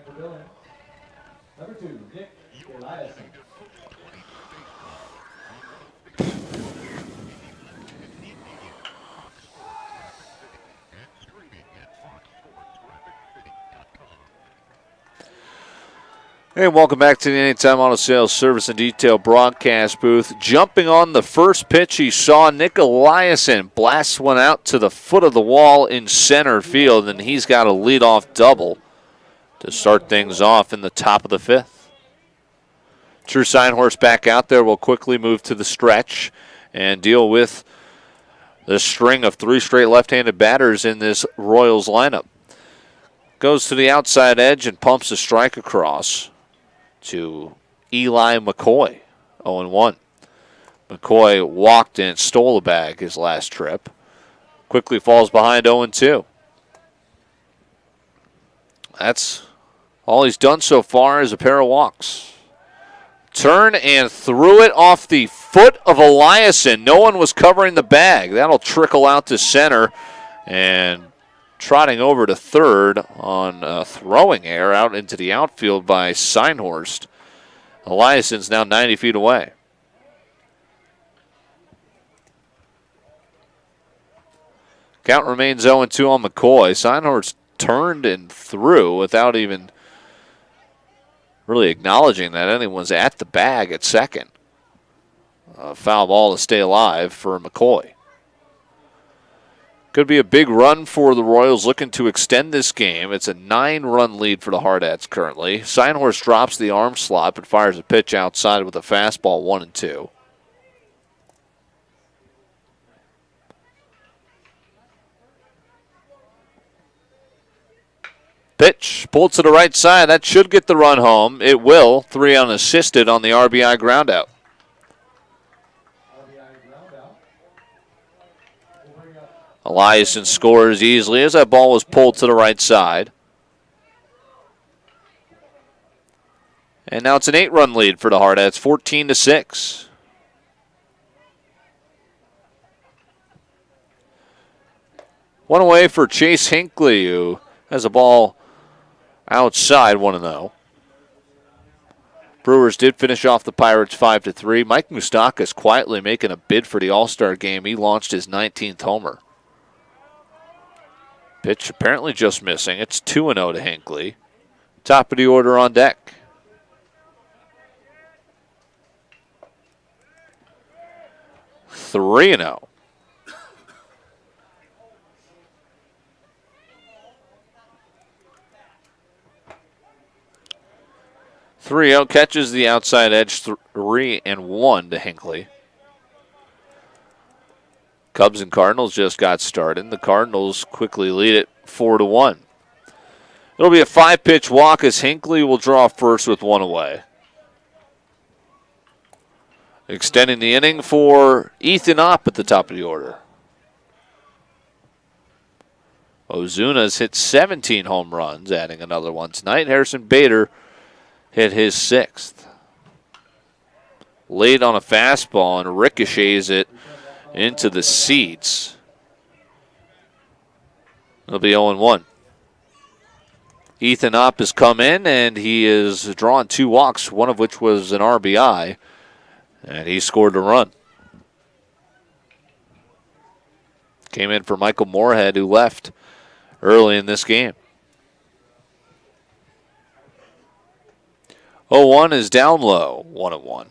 And for Billings, number 2, Nick Eliason. Hey, welcome back to the Anytime Auto Sales Service and Detail broadcast booth. Jumping on the first pitch, he saw Nick Eliason blast one out to the foot of the wall in center field, and he's got a leadoff double to start things off in the top of the 5th. True Signhorse back out there will quickly move to the stretch and deal with the string of 3 straight left-handed batters in this Royals lineup. Goes to the outside edge and pumps a strike across to Eli McCoy, 0-1. McCoy walked and stole a bag his last trip. Quickly falls behind 0-2. That's all he's done so far is a pair of walks. Turn and threw it off the foot of Eliason. No one was covering the bag. That'll trickle out to center and trotting over to third on a throwing error out into the outfield by Signhorst. Eliason's now 90 feet away. Count remains 0-2 on McCoy. Signhorst turned and threw without even really acknowledging that anyone's at the bag at second. A foul ball to stay alive for McCoy. Could be a big run for the Royals looking to extend this game. It's a 9-run lead for the Hardhats currently. Signhorst drops the arm slot but fires a pitch outside with a fastball 1-2. Pitch pulled to the right side. That should get the run home. It will. 3 unassisted on the RBI groundout. Eliason scores easily as that ball was pulled to the right side. And now it's an 8-run lead for the Hardhats, 14-6. One away for Chase Hinckley, who has a ball outside, 1-0. Brewers did finish off the Pirates 5-3. Mike Moustakas quietly making a bid for the All-Star game. He launched his 19th homer. Pitch apparently just missing. It's 2-0 to Hinckley. Top of the order on deck. Three and 0. Catches the outside edge, 3-1 to Hinckley. Cubs and Cardinals just got started. The Cardinals quickly lead it 4-1. It'll be a 5-pitch walk as Hinckley will draw first with 1 away. Extending the inning for Ethan Opp at the top of the order. Ozuna's hit 17 home runs, adding another one tonight. Harrison Bader hit his 6th. Laid on a fastball and ricochets it into the seats. It'll be 0-1. Ethan Opp has come in and he has drawn 2 walks, one of which was an RBI, and he scored a run. Came in for Michael Moorhead, who left early in this game. 0-1 is down low, 1-1.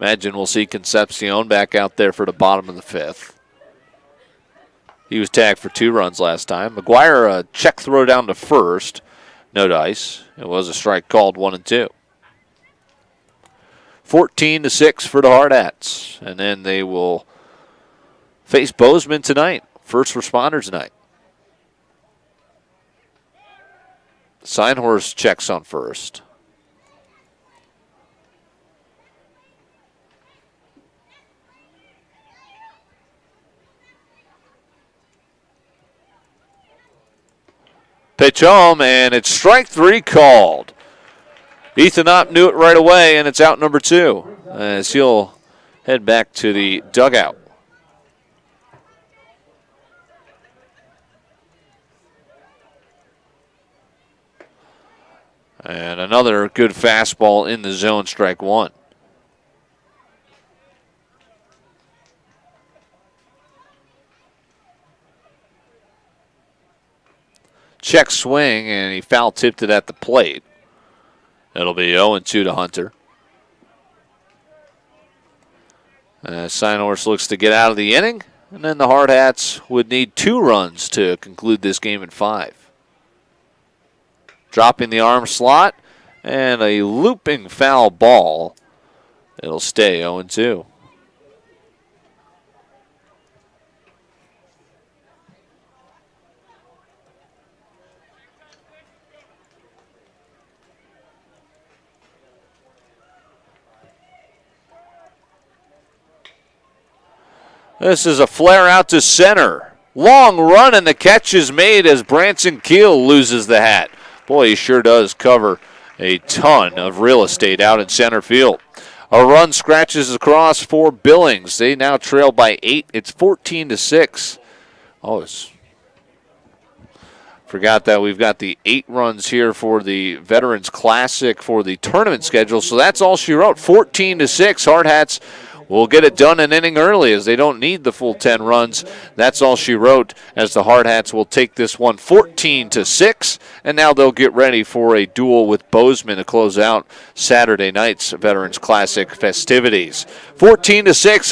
Imagine we'll see Concepcion back out there for the bottom of the 5th. He was tagged for 2 runs last time. McGuire, a check throw down to first. No dice. It was a strike called, 1-2. 14-6 for the Hardhats. And then they will face Bozeman tonight. First responders tonight. Signhorse checks on first. Pitch home, and it's strike 3 called. Ethan Opp knew it right away, and it's out number 2 as he'll head back to the dugout. And another good fastball in the zone, strike one. Check swing, and he foul tipped it at the plate. It'll be 0-2 to Hunter. Signhorse looks to get out of the inning, and then the Hardhats would need 2 runs to conclude this game in 5. Dropping the arm slot, and a looping foul ball. It'll stay 0-2. This is a flare out to center. Long run, and the catch is made as Branson Keel loses the hat. Boy, he sure does cover a ton of real estate out in center field. A run scratches across for Billings. They now trail by 8. It's 14-6. Oh, forgot that we've got the 8 runs here for the Veterans Classic for the tournament schedule. So that's all she wrote. 14-6. Hardhats will get it done an inning early as they don't need the full 10 runs. That's all she wrote as the Hardhats will take this one 14-6. And now they'll get ready for a duel with Bozeman to close out Saturday night's Veterans Classic festivities. 14-6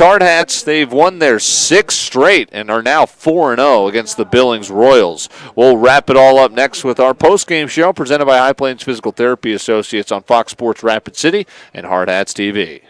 Hardhats. They've won their 6th straight and are now 4-0 against the Billings Royals. We'll wrap it all up next with our postgame show presented by High Plains Physical Therapy Associates on Fox Sports Rapid City and HardhatsTV.